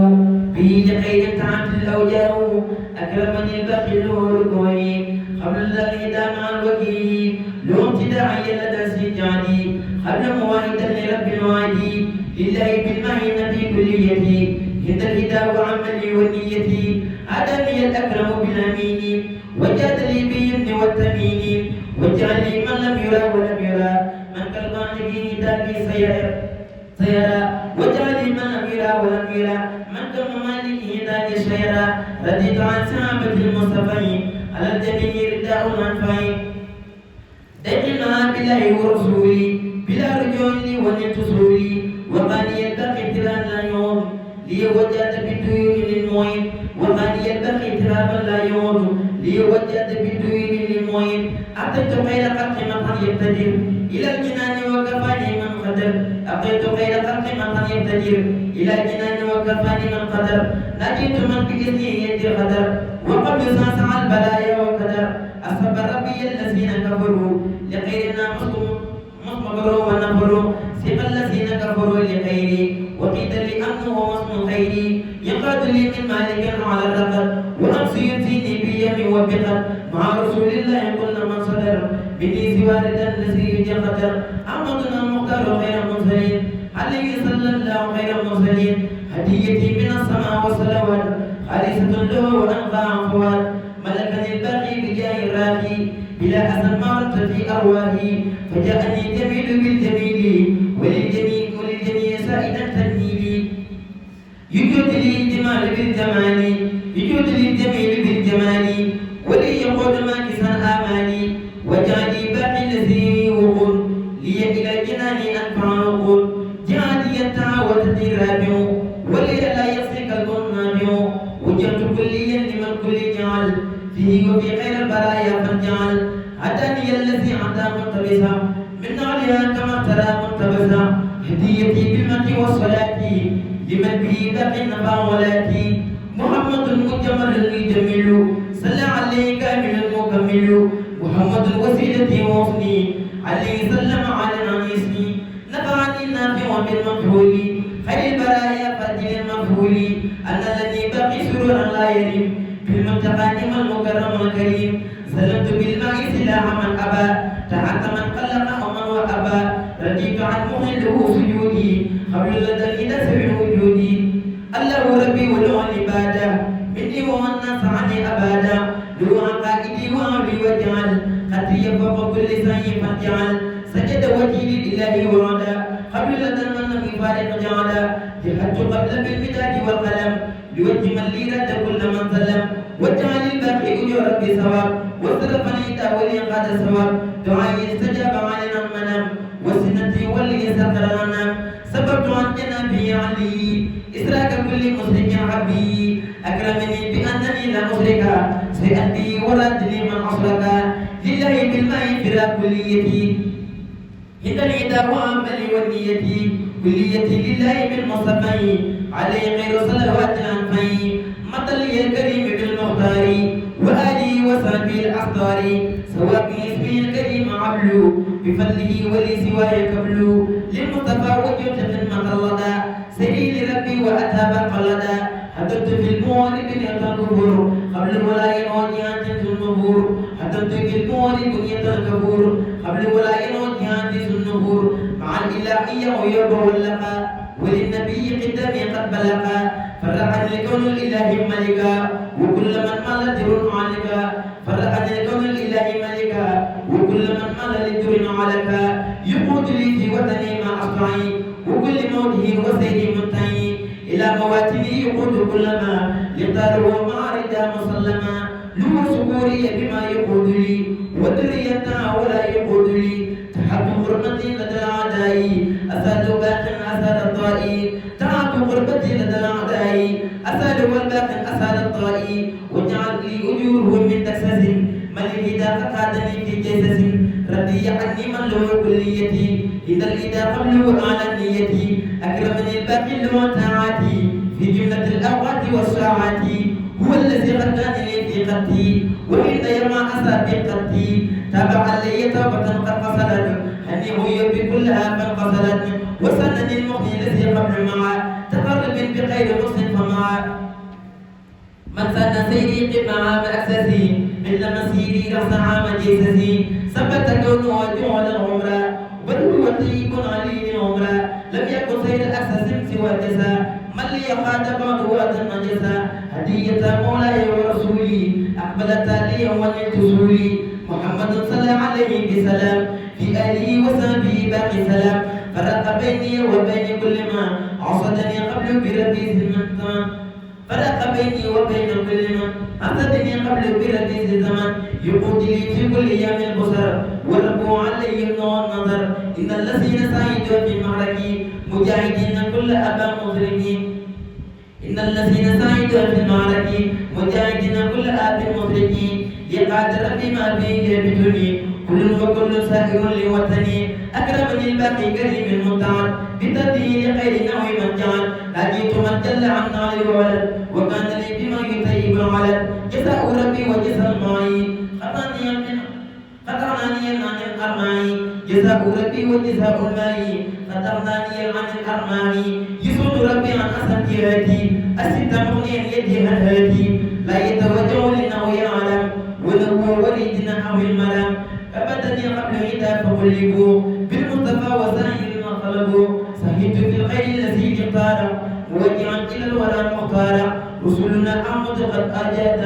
به لخير تعت الأوجاه أكرمني البخيل والكوي قبل الهدى مع الوكيل له ابتداعي لدى سجادي قبل مواهدا لرب الوادي لله بالمعين في كليتي هدى الهدى وعملي ونيتي أدمي الأكرم بالأمين وجاد لي باليمن والتمين واجعل لي من لم يرى ولم يرى من كالغان به هدى سيرى واجعل لي من لم يرى ولم يرى من كمالك هدى سيرى رديت عن سحابة المصطفين على الجميع رداء المنفعين دجلنا بالله ورسولي بلا رجوع لي ونلت سروري وقال يلتقي لا يوم لي وجهت بالديون للمعين وقال يلتقي ترابا لا يوم لي وجهت بالديون للمعين أعطيت خير خلق من يقتدر إلى الجنان وكفاني من قدر أعطيت خير خلق من يقتدر إلى الجنان وكفاني من قدر نجيت من بإذنه يدي القدر وقد ساسع البلايا وقدر أصاب ربي الذين كفروا لغيرنا مصمبروا ونفروا سيق الذين كفروا لغيري وقيل لي أنه وصم خيري ينقاد لي من مالك على الرقد ونفسي يؤتيني بيم وبقد مع رسول الله كل من صدر بني سواردا الذي يجي قدر أحمدنا المختار خير المرسلين عليه صلى الله خير المرسلين هديتي من السماء والصلوات خالصة له وأنفع فوات ملكني الباقي بجاه الراقي بلا أذى مرت في أرواحي فجاءني الجميل بالجميل وللجميع سائدا تنهيلي يجود لي الجمال بالجمال يجود لي الجميل بالجمال ولي يقود ماكسا آمالي وجعلي باقي الذي وقل لي إلى الجنان أنفع نقول جعلي التعاوة رابع ولي لا يصيك النابع وجعت كليا لمن كل جعل فيه وفي خير البرايا فانجعل هداني الذي عدا مقتبسا من عليها كما ترى مقتبسا هديتي بالمدح والصلاة لمن به باقي النفع ولاتي محمد مجمل يجمل صلى عليه كامل مكمل محمد الوسيلة وصني عليه سلم على العنيسني نفعني النافع بالمفعول خير البرايا فاجل المفعول أن الذي باقي سرورا لا يريم بالمتقادم المكرم الكريم سلمت بالماء سلاح من أبى تحت من قلق ومن وأبى رجيت عن مهله سجودي قبل لدى الإله سبع وجودي الله ربي ولو العبادة مني والناس عني أبدا لو عقائدي وعلي وجعل خطي فوق كل سعي فجعل سجد وجهي لله وعدا قبل لدى المن فارق جعلا جهدت قبل بالمداد والقلم لوجه من لي رد كل من ظلم وجعل الباقي أجور بثواب وصرفني تاولي قاد ثواب دعائي استجاب علينا المنام وسنتي ولي سقرانا سببت عن جنابي علي إسراك كل مشرك عبي أكرمني بأنني لا أشرك سيأتي ورد لي من أشرك لله بالماء فراق كليتي إن العدا وعملي ونيتي كليتي لله بالمصطفى عليه خير صلوات الأنفي مطلي الكريم بالمختار وآله وصحبه الأخطار سواء باسمه الكريم عبلو بفضله ولي سواي كبلو للمصطفى وجهت من مطلدا سيدي لربي وأتى قلدا حدثت في الموالد بنية الكفور قبل الولاء وجهات النبور حدثت في الموالد بنية الكفور قبل الولاء وجهات النبور مع الإلهية ويربو اللقاء وللنبي قدامي قد بلغا فرحني لكون الإله ملكا وكل من مال در عليكا فرحني لكون الإله ملكا وكل من مال لدر عليكا يقود لي في وطني ما أصنعي وكل موته وسيد منتهي إلى مواتني يقود كل ما لقدره معرضا مسلما له شكوري بما يقود لي ودريتها ولا يقود لي تحب غربتي لدى الأعداء أساد باق أساد الطائي تعب غربتي لدى الأعداء أساد والباق أساد الطائي وجعل لي أجورهم من تكسس من الهدى فقادني في جسس ردي عني من له كليتي إذا الإدى قبله على نيتي أكرمني الباقي له طاعتي في جملة الأوقات والساعات هو الذي غداني لي في قدي وحين يرمى أسى في قدي تابع لي توبة قد قصدت أني هي بكلها فانقصدت وسنني المغني الذي قبل معه تقرب بخير مسلم فمعه من سن سيدي قمع بأكسسي مثل مسيري رأس عام جيسسي ثبت كونه وجعل العمر بل هو طيب علي العمر لم يكن سيد الأكسس سوى جسا من لي خاطب بعد النجسا هدية مولاي ورسولي أقبلت لي ونلت سولي محمد صلى عليه بسلام في آله وصحبه باقي سلام فرق بيني وبين كل ما عصدني قبل بربي الزمان فرق بيني وبين كل من عصدني قبل بربي الزمان يقود لي في كل يوم البصر وربوا علي النظر إن الذين سعيدوا في معركي مجاهدين كل أبا مظلمين إن الذين سعيدوا في المعركة مجاهدين كل آب مدركين لقادر بما به يبتني كل وكل سائر لوطني أكرمني الباقي كريم المتعال بتدين خير نوع من جعل لقيت من جل عن نار الولد وكان لي بما يطيب الولد جزاء ربي وجزاء معي قطعناني عن الأرماء جزاء ربي وجزاء الماء قطعناني عن الأرماء يسود ربي عن أسد جهتي أسد مغنيا يدي هدهتي لا يتوجه لأنه يعلم وله وليدنا أو الملام فبدني قبل هدى فقلبوا بالمصطفى وسائر ما طلبوا سهدت في الخير الذي اختار موجها إلى الورى المختار رسلنا أحمد قد أجاد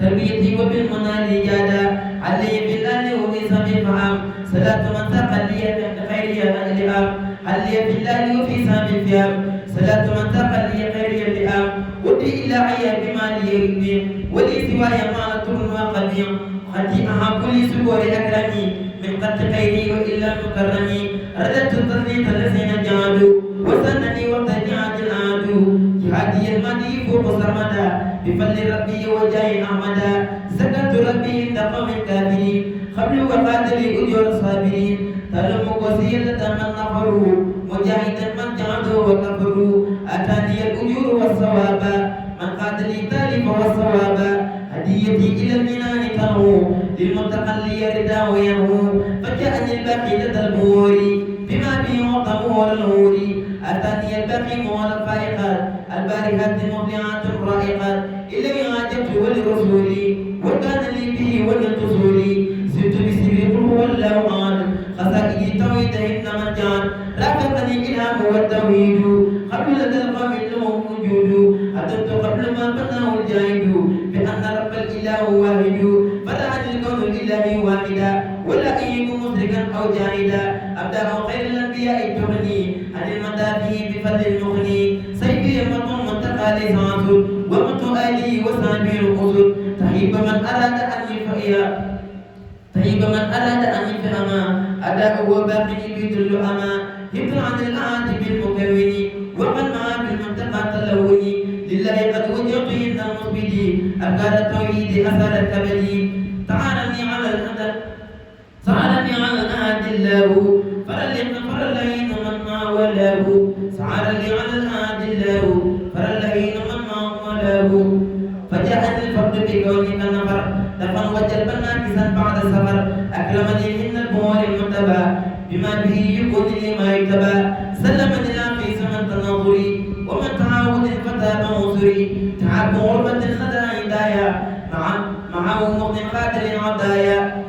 تربيتي وبالمنال جادا علي بالله وبسم الفهم صلاة من ثقل لي خيري اللئام علي بالله وفي سام الفهم صلاة من ثقل لي خيري اللئام ودي إلى عيا بما لي يريد ولي سواي ما نطر وقديم خطيئها كل سبور أكرمي من قد خيري وإلا مكرمي رددت التصنيف الذين جادوا وسنني وابتدعت العادو جهادي المدي فوق سرمدا بفضل ربي وجاه أحمدا سكت ربي عند قوم كافرين قبل وفات لي أجور الصابرين تلم وسيلة من نفروا مجاهدا من جعدوا وكفروا أتاني الأجور والصواب من قاد لي تالف والصواب هديتي إلى المنان تنهو للمتقى لي ردا وينهو فجاءني الباقي لدى البوري بما به وطمور النوري أتاني الباقي مول الفائقات البارهات المبدعات الرائقات إلي عجبت ولرسولي وكان لي به وللرسولي سرت بسر قل هو الله أحد خسائدي توحيدهن من جان رافقني الإلهام والتوحيد قبل لدى القوم لهم وجود أدرت قبل ما بناه الجاهد بأن رب الإله واحد فدعني الكون الإله واحدا ولا أيكم مشركا أو جاهدا أبدأ خير الأنبياء تغني عن المدافع بفضل المغني سيفي يمة منتقى لسانس ومت آلي وسامي الأسد تهيب من أراد أن يفئها طيب من أراد أن يفهم أداء وباقي بيدل أما يبن عن العاد بالمكون وقد معا بالمنتقى تلون لله قد وجهت إن المثبت أفكار التوحيد أثر الكبد تعالني على الأدب سعرني على الأهد الله فرلين من ما ولاه سعرني على الأهد الله فرلين من ما ولاه فجاءني الفرد بكونك النفر دفن وجلبا ناكسا بعد سفر أكرمني من البور المتبى بما به يكون لي ما يكتبى سلمني لا في سمن تناظري ومن تعاود فتاب منصري تعب غربة خدع هدايا معه مغن قاتل عدايا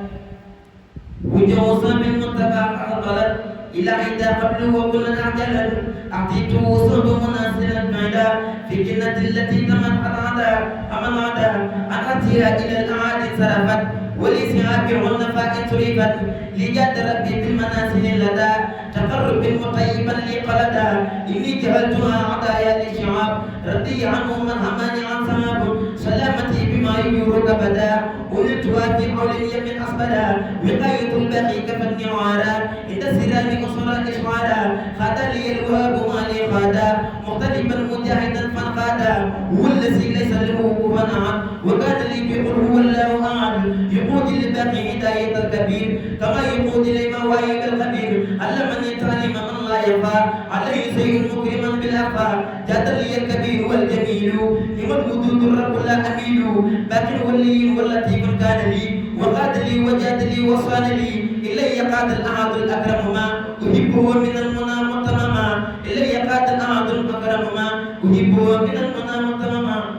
وجوز بالمتبى قلت إلى عند قبل وكل أعجلت أعطيته صب مناسلا بعدا في جنة التي تمت عدا أمن عدا أن أتيها إلى الأعاد صرفت ولسعاب والنفاق صرفت لجاد ربي بالمناسل لدى تقرب مطيبا لي قلدا إني جهلتها عدايا لشعاب ردي عنه من هماني عن سماب سلامتي بما يجورك بدا ولدتها في حول اليمين أصبدا وقاية الباقي كفني عارا عند سرام أصر إشعارا خاد لي الوهاب مالي خادا مختلفا مجاهدا فانقادا هو الذي ليس له كفوا أحد وكان لي بقل هو الله أحد يقود للباقي هداية الكبير كما يقود لمواهب الخبير علمني تعليم من لا يخفى عليه سيء مكرما بالأخفى جاد لي الكبير والجميل لمن الوجود الرب لا أميل باق ولي واللطيف كان لي وقاد لي وجاد لي وصان لي إلي قاد الأحد الأكرم ما أحبه من المنى متمما إلي قاد الأحد الأكرم ما أحبه من المنى متمما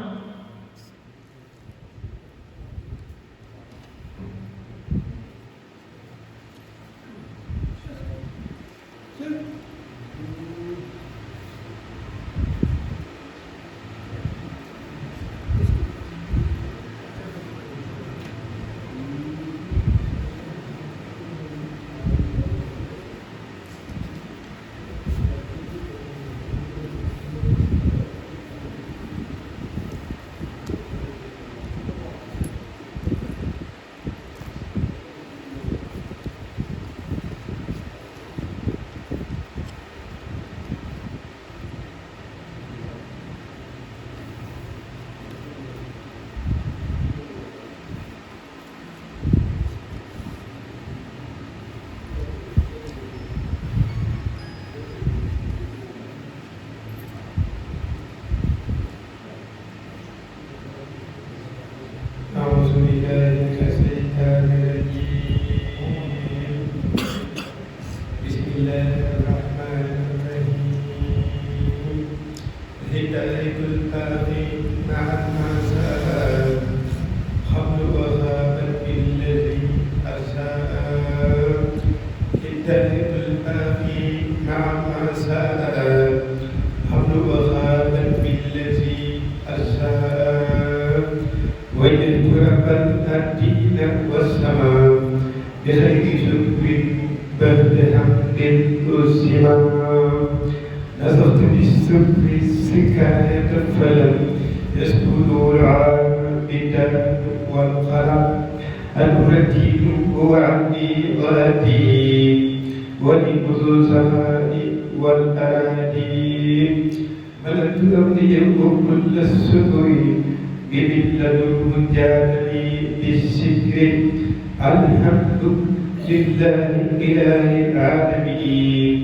بالسر السكاية فلم يسجد العابدان والقلم الرتيل هو عني غادي وللبزوزاء والآدي ملكت أرضي وكل السدر بملة المجادل بالسكر الحمد لله إله العالمين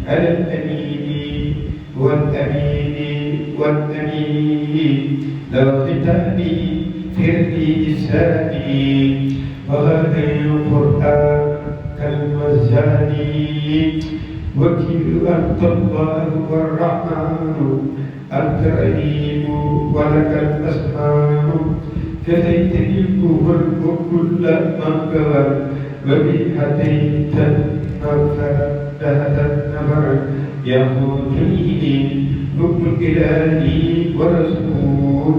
على الأمين والأمين لو ختامي فرقي لساني وغني القرآن كالمزاني وكيل أنت الله والرحمن أنت رحيم ولك الأسماء كفيتني الكفر وكل من كفر وبي هديت النفر بهذا النفر يقودني حكم إلهي ورسول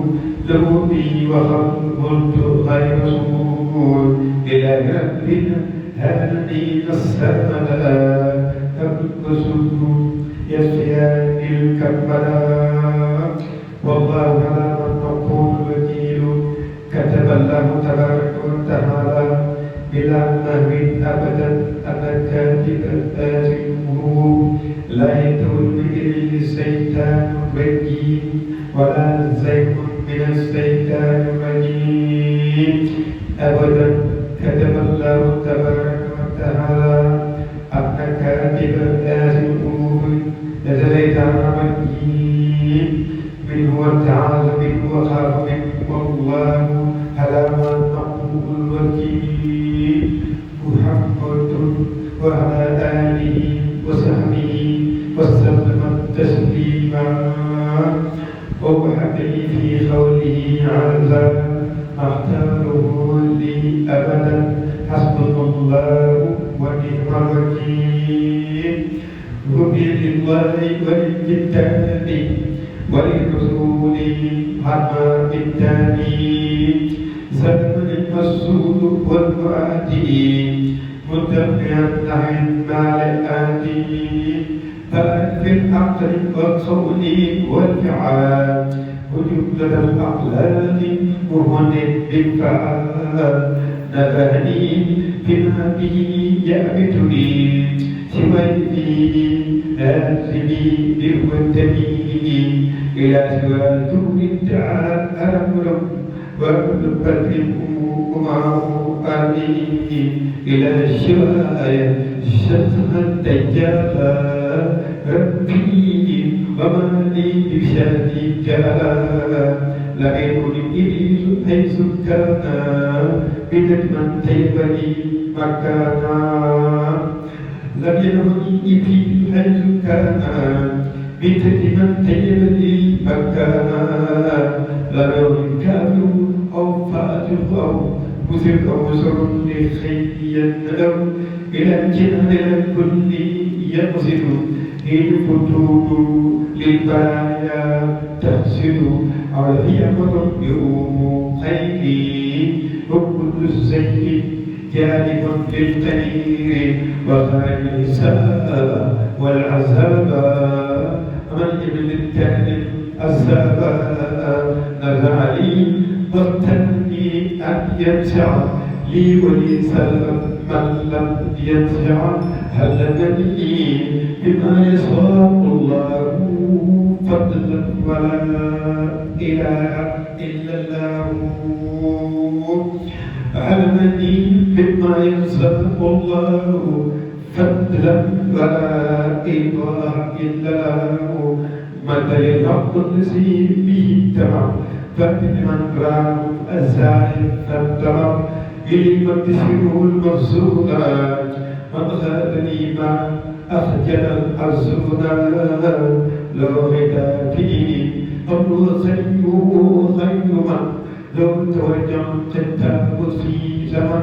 له بي وخلقت غير رسول إلى ربنا هذه السماء تبصر يسيان الكبلاء والله على من نقول وكيل كتب الله تبارك وتعالى بلا نهو أبدا أن كاتب آثمه لا يدخل إليه الشيطان الرجيم ولا زيغ من الشيطان الرجيم أبدا كتب الله تبارك وتعالى أن كاتب آثمه الشيطان الرجيم منه وتعالى منه وخاف منه والله على ما نقول الوكيل محمد وعلى آله وصحبه وسلم تسليما ووهبني في قوله عز اختاره لي أبدا حسبنا الله ونعم الوكيل وبالله وللكتاب وللرسول حما بالتالي زمن المسعود والمعادي متبعا عن مال آتي فأنفر العقل والقول والفعال وجملة الأقلام مهن بالفعال نبهني بما به يعبدني سويتي لازمي بالوتني إلى سوى دون تعالى أمر وأبلغ معه آمين إلى الشوايا شمسها الدجال ربي وما لي بشانك لم يكن إبليس حيث كان بدمن تيبني مكانا لم يكن إبليس حيث كان بدمن تيبني مكانا لم يكن كافر أو فاتح أو مسلم أو مسر لخير أو إلى الجنة الكل يقصد الفتوح للبايا تحسد علي يوم خيري وكل السيء جانب للتنير وخير الساء والعذاب من ابن الكامل السبب نزع لي واغتني أن ينسع لي ولسلم من لم ينسع هلكني بما يشاء الله فضلا ولا إله إلا الله علمني بما يشاء الله فضلا ولا إله إلا الله مثل الحق الذي به تمام فمن راه الزاهد فانتظر إلي تسيره المرسولات من خادني ما أخجل الحزونا لو خداتي أمر خير من لو توجهت الكتاب في زمن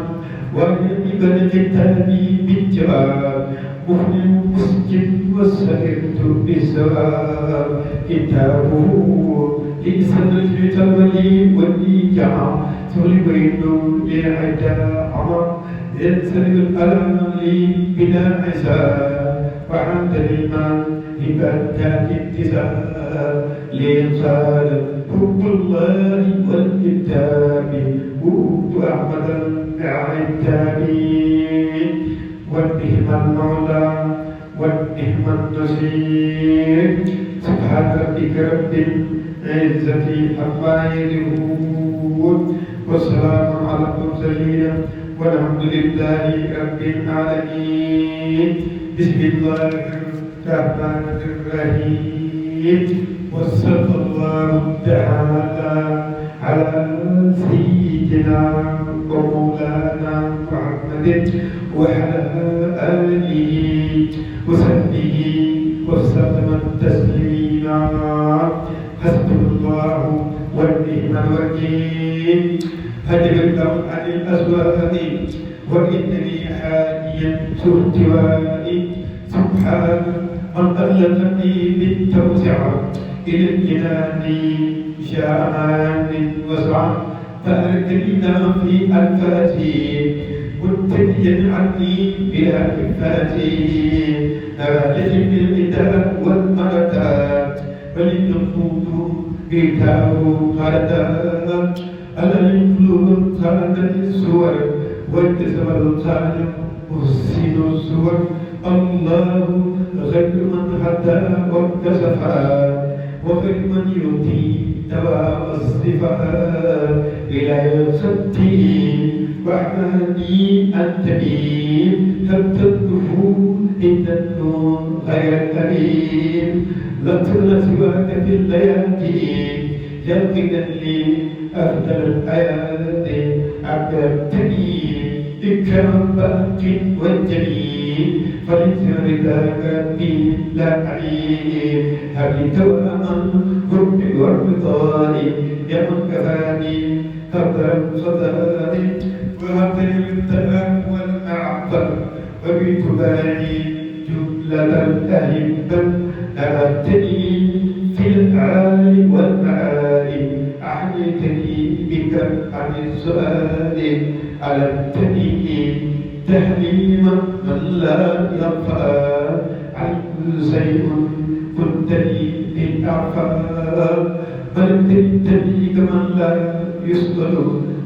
ويجب الكتاب بالجواب مؤمن مسجد وسهرت بالسواب كتابه لسان الجمل والنجاح تلبين لعدا عمر ينسل الألم لي بلا حساب وحمد لمن هبتك اتساء لقال حب الله والكتاب وأحمد العتاب والنعم المولى والنعم النصير سبحان ربك رب العزة عما يصفون والسلام على المرسلين والحمد لله رب العالمين بسم الله الرحمن الرحيم وصلى الله تعالى على سيدنا ومولانا محمد وعلى آله وصحبه وسلم تسليما حسبنا الله ونعم الوكيل هدف الله عن الأزواج وإنني حاليا سهتوائي سبحان من ألفني بالتوسعة إلى الجنان شاء وسعا فأركنا في أنفاسي متبيا عني بلا كفاتي نوالج بالإداء والمرتات فلنقود بيتاه خالدا ألا يخلو خالد السور والتزم الخالق محسن السور الله غير من حتى وكسفا وغير من يؤتي دواء الصفات إلى صدقي وحماني أنت بي هل تدفو إن النور غير الأليم لا تغنى سواك في الليالي يقينا لي أفضل الآيات أكرمتني إكرام باق والجميل فليس رداك بي لا عليم هل توأما حب والرضا يا من كفاني قدر صداري وهبني الابتلاء والمعطر وبتباني جملة الأهبة نبتني في الأعالي والمعالي أحييتني بك عن السؤال ألمتني تحليما من لا يخفى عنه شيء كنتني بالأعفاء ملكتني كمن لا يسأل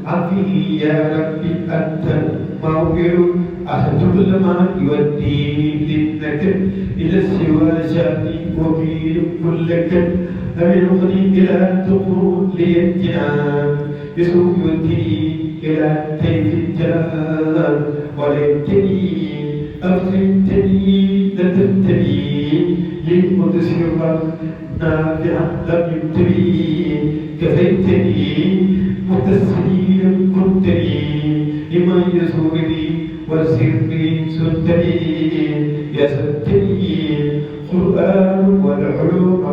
عفي يا ربي أنت موقر أحد الماء والدين للنكر إلى السوى شاني وكيل كل كد أمن أغني إلى تقول لي الجنان يسوق يدي إلى كيف الجنان وليتني أخرجتني لتبتلي للقدس نافعا لم يبتلي كفيتني متسليا كنتني لما يسورني وسرني سنتني يسرتني قرآن والعلوم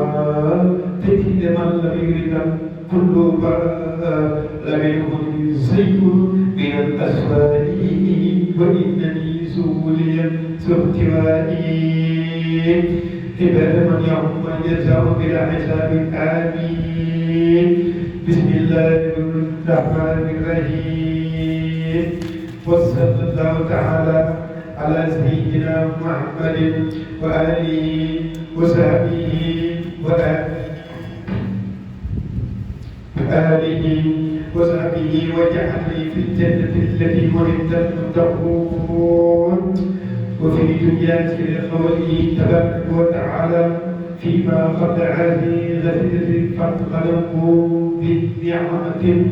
تجد من لم يرد كل باب لم يكن شيء من الأسفار وإنني سوليا سهتوائي عباد من يعم من يشاء بلا حساب آمين بسم الله الرحمن الرحيم وصلى الله تعالى على سيدنا محمد وآله وصحبه وجعلني في الجنة التي وعدت المتقون وفي دنياك لقوله تبارك وتعالى فيما قد عادي غزير فانقلبوا بالنعمة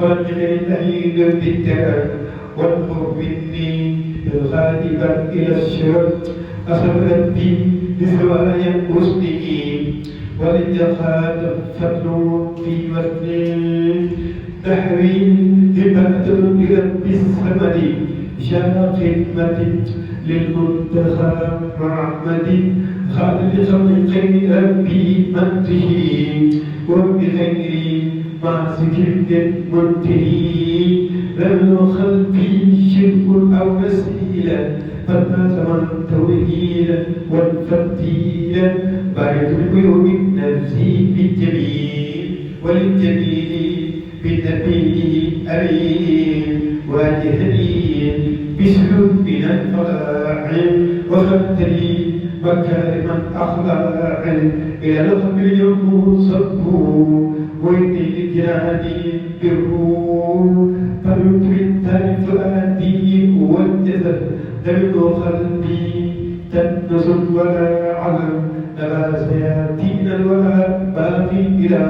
ولغير الأهيل بالدار والقرب مني غالبا إلى الشر أخذت بي بزوايا حسنه وللجهاد فضل في وزني تحوي هبة برب السمد شاء خدمة للمنتخى محمد خالد خلق ربي منته وبغير ماسك منتهي لم خلفي شرك أو نسيلا فالناس من توهيلا والفتيلا بارك العيوب نفسي بالجميل وللجميل بالنبي أمين واجهني بسلوك من الفلاح وخدني مكارم الأخلاق إلى الخمر ينصب وإني لجاني بر فلترد فؤادي والجسد دمع قلبي تنزل ولا علم لا سياتينا ولا باقي إلى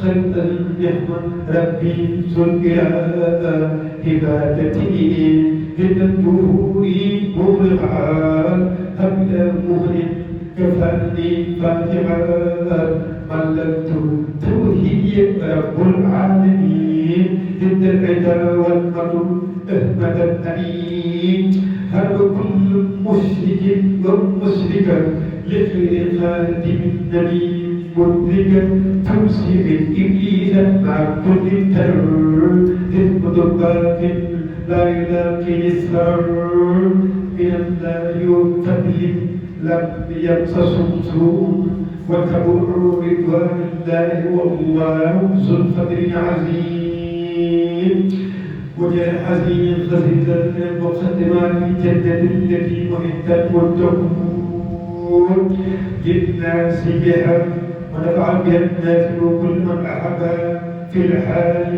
خلق النعمة ربي زل إلى عبادتي من الدهور مغرقا قبل مغرق كفاني فاتحا ملكت توحيد رب العالمين ضد العدا والمكر أحمد الأمين هل كل مشرك ومشركا لخير خادم النبي مدركا تمسي بالإبليس مع كل ترور ذنب ضباط لا يلاقي إسرار من الله فضل لم يمسسهم سوء وتبر رضوان الله والله ذو الفضل العظيم وجاء حزين خزيزا مقدما في جنة التي أعدت والتقون للناس بها ونفع بها الناس وكل من أحبها في الحال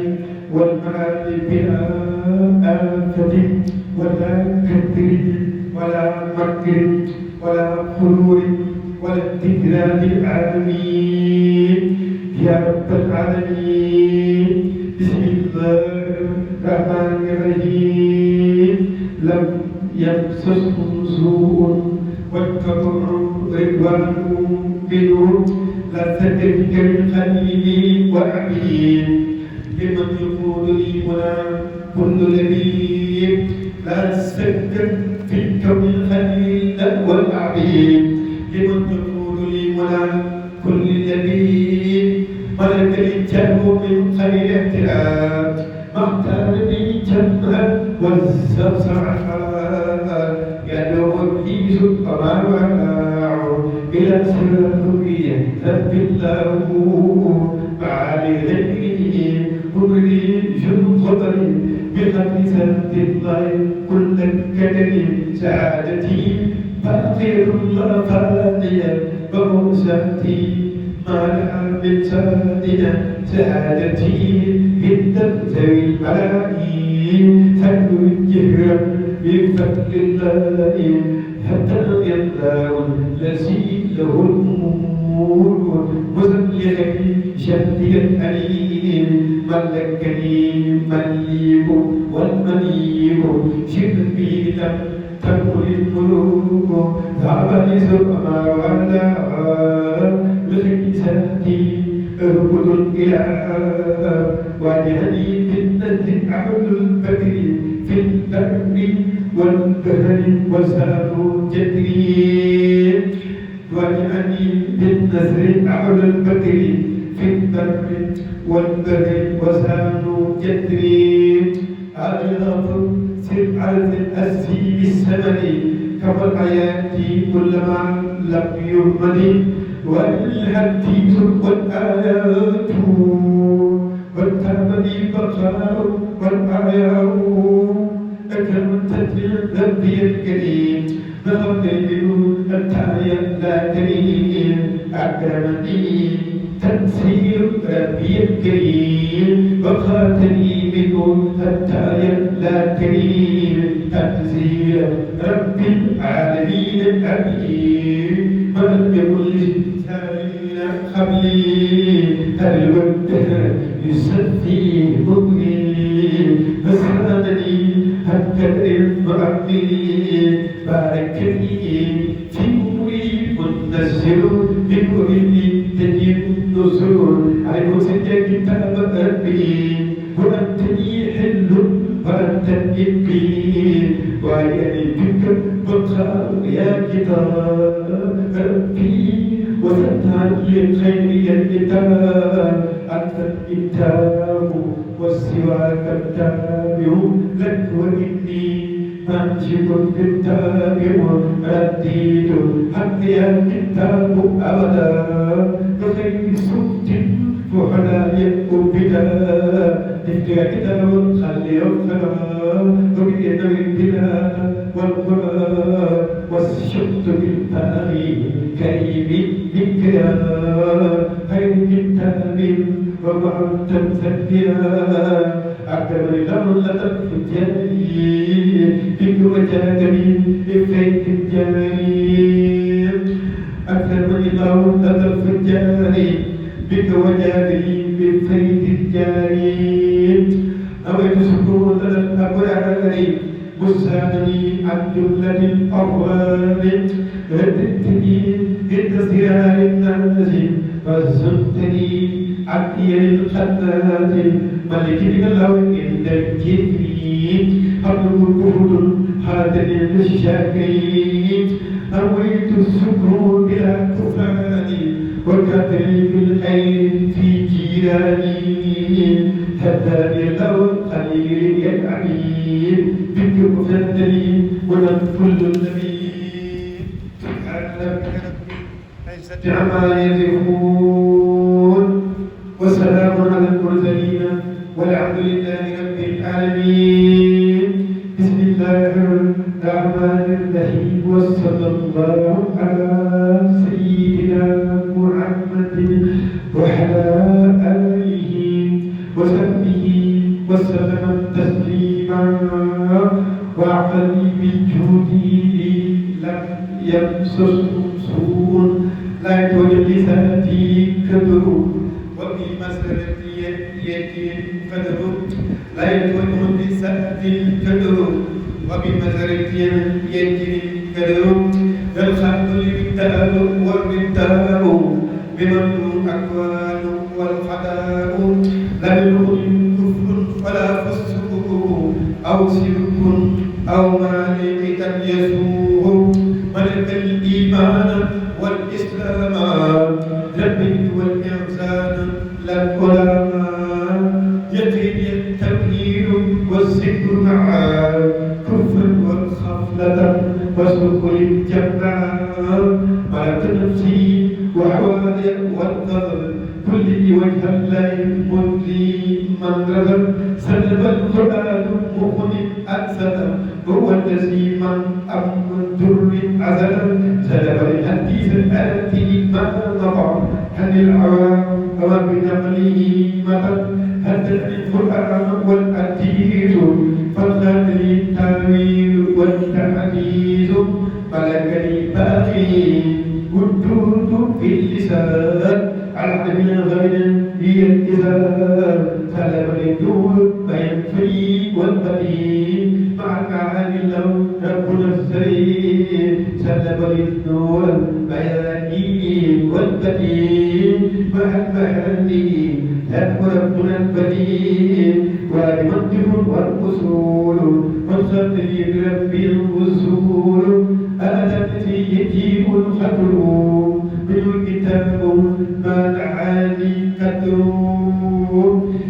والمال بلا آفة ولا كدر ولا مكر ولا خلور ولا استدلال العالمين يا رب العالمين بسم الله الرحمن الرحيم لم يمسسهم سوء واتقوا رضوان منه لا تدرك الخليل وعبيد لمن يقول لي هنا كل لبيب لا تستكبر في الكون الخليل والعبيد لمن يقول لي هنا كل لبيب ملك الجو من خير احترام ما اختار لي جمعا والزرعا يدعو الإبليس فما وقع إلى سرية ذنب الله معالي غيره مبرج الخطر بخمسة الله كل الكدر سعادتي فاقر الله فاقيا وموساتي ما لها من سادنا سعادتي هند ذوي الملايين فنوجه بفضل الله حتى يطلع الذي له الأمور مزلقا شديا أليم ملكني مليك والمليك شربي لم تكن القلوب ذهب لسرما ولا بخيساتي أركض إلى وجهني في النزل أعد البدر في البر والبهر وسام جدري وجهني بالنزل أعد البدر في البر والبهر وسام جدري أغلط سرعة الأسي بالسمن كما الحياة كلما لم يهمل والحديث والآيات والتامني بقاء والآيات أكرمت ربي الكريم نغفر التايا لا كريم أكرمني تنسير ربي الكريم وخاتني منه التايا لا كريم تنزيل رب العالمين الأمين من يقول قبلي الوجه يسفي مبني فسادني هكذا المعمري باركني في أمري منزل بمريد تجيب النزول عليكم سجى كتاب ربي وأنتني حل وأنت يبكي وعلي بك بقاء يا كتاب ربي وفتحا للخير الكتاب أنت الكتاب والسواك التابع لك وإني ماشي بالتابع رديت حتى الكتاب أبدا بخير صوت وحلا يبقوا بدا تفتح كتاب خلي الخلا وبيد البلاد والقرى والشمس بالبلاد الباغي الكريم منك يا خير كتاب وبعدت مسديا أكرم دولة الفجاري بك وجادني بفيت الجاري أكرم دولة الفجاري بك وجادني بفيت الجاري نويت سكون الأبرار بستاني عن جملة الأبرار هدتني عند سيار الناس وزنتني عن دين الخنات ملك الله عند الكفر حبل كفر هادني للشاكرين نويت السكر بلا كفران وكثري بالخير في جيراني هداني الله خير يدعي بك مفدلي ونفل النبي سبحان ربك رب العزة عما يصفون وسلام على المرسلين والحمد لله رب العالمين بسم الله الرحمن الرحيم وصلى الله على سيدنا محمد وعلى آله وصحبه وسلم تسليما وعلي بالجود لم يمسسهم سوء لا توجد لسانتي كدر وفي مسألة يتيم قدر لا توجد لسانتي كدر وفي مسألة يتيم قدر الخلق للمتاب والمتاب بمن أكوان والحداء لم يكن كفر ولا فسق أو شرك أو مانع يسوء ملك الإيمان والإسلام ربي والإحسان للعلماء يقين التوحيد والذكر معا كفر والخفلة وسكر الجماعة ملك نفسي وحوالي والقدر كل وجه الله مدلي من رغب سلب القرآن مخن أكثر هو الذي من در أزل سلب الحديث الآتي ما نطع عن العوام وبنقله مطر هدى القرآن والحديث فالخاتم التاويل والتحديث ملك الباقي والدود في اللسان على من غير هي الإزار سلم الدود فينفي والبديل مع المعاني لو ربنا السرير سلم النور بياني والبديل مع المعاني لو ربنا البديل والمنطق والأصول والخطر برب الوصول آدم يجيب الخطر بالكتاب ما دعاني كدر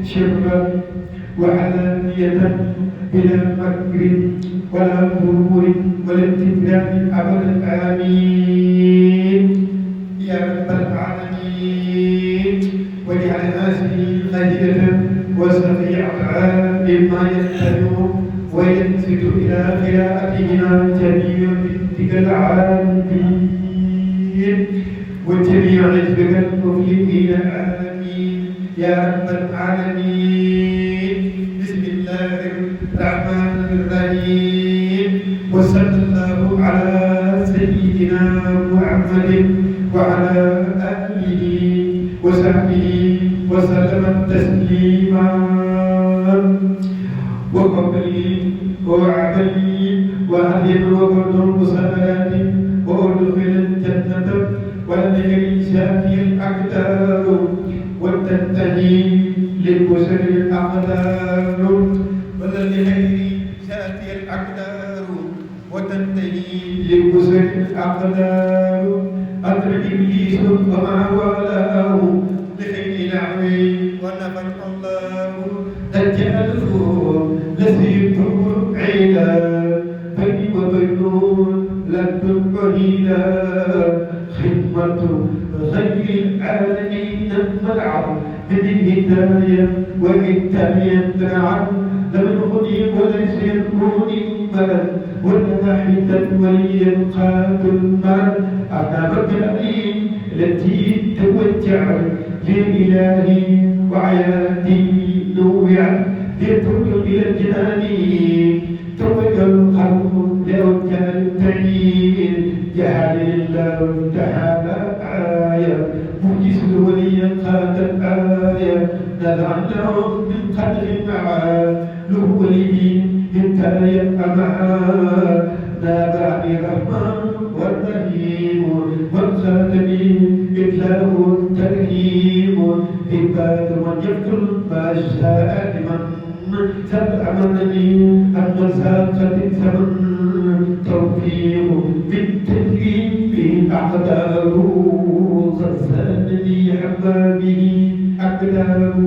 شرا وعلانية بلا مكر ولا غرور ولا اتباع أبدا آمين يا رب العالمين واجعل هذه خيرة وسفيعة مما يتبع وينسد إلى قراءتهما جميع بنتك العالمين وجميع حزبك المفلحين آمين يا رب العالمين بسم الله الرحمن الرحيم وصلى الله على سيدنا محمد وعلى آله وصحبه وسلم تسليما وقبلي وعبلي وأهل وكل صلاة وأدخل الجنة ولدي شافي الأقدار وتنتهي للبشر الأقدار ولدي شافي الأقدار وتنتهي للبشر الأقدار أدرك إبليس وما والاه لخير نعمي ونفع الله دجاله لسيته عيلا بيني وبينه لن تبهيلا خدمة غير العالمين ملعب بالهداية وإنت يدرع لم يخني وليس يكوني ملل ولا حدا وليا قاتل مرض أنا مكاني التي توجع لإلهي وعياتي نوع لترجو إلى الجنان توجه القلب لأوجه التعيين جعل الله تعالى آية مجلس وليا قاتل آية نزع له من قدر معاه له ولي انتهى أمعاه نابعني الرحمن والرحيم والخاتم إتلاه الترهيب عباد من يقتل ما شاء لمن سبع منني المساقة ثمن توفيق بالتدريب أقداره غزانني حبابه أقداره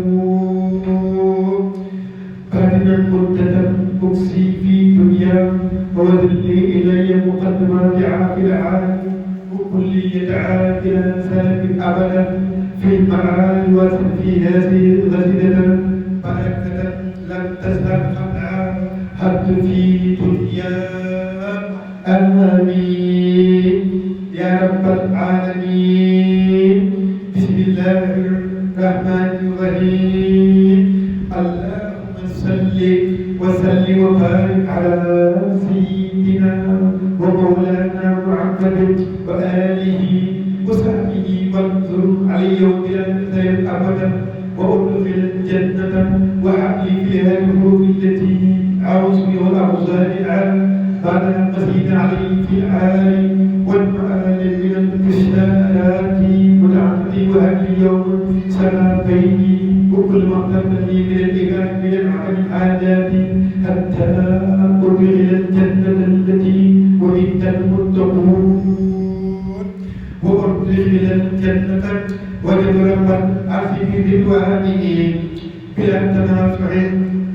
قادما مدة أقسي في دنيا وذلي إلي مقدمات عافل العالم وكلية عاجلا سالك أبدا في المعاني واسل في هذه الغزلة بركة لم تزهر قبلها حتى في دنيا آمين يا رب العالمين بسم الله الرحمن الرحيم اللهم صل وسلم وبارك على سيدنا ومولانا محمد وآله وصحبه وانصر عليه وبالخير أبدا وأدخل الجنة وحقي فيها الحروف التي أعوذ بها والأوزان العام بعد مزيد عليه في العالي والمآل من الكشافات والعقد وهدي يوم سلامين وكل مقدم لي من الإيمان من العمل العادات حتى أدخل الجنة التي وعد المتقون وأدخل الجنة وجد رب العرش برضوانه بلا تنازع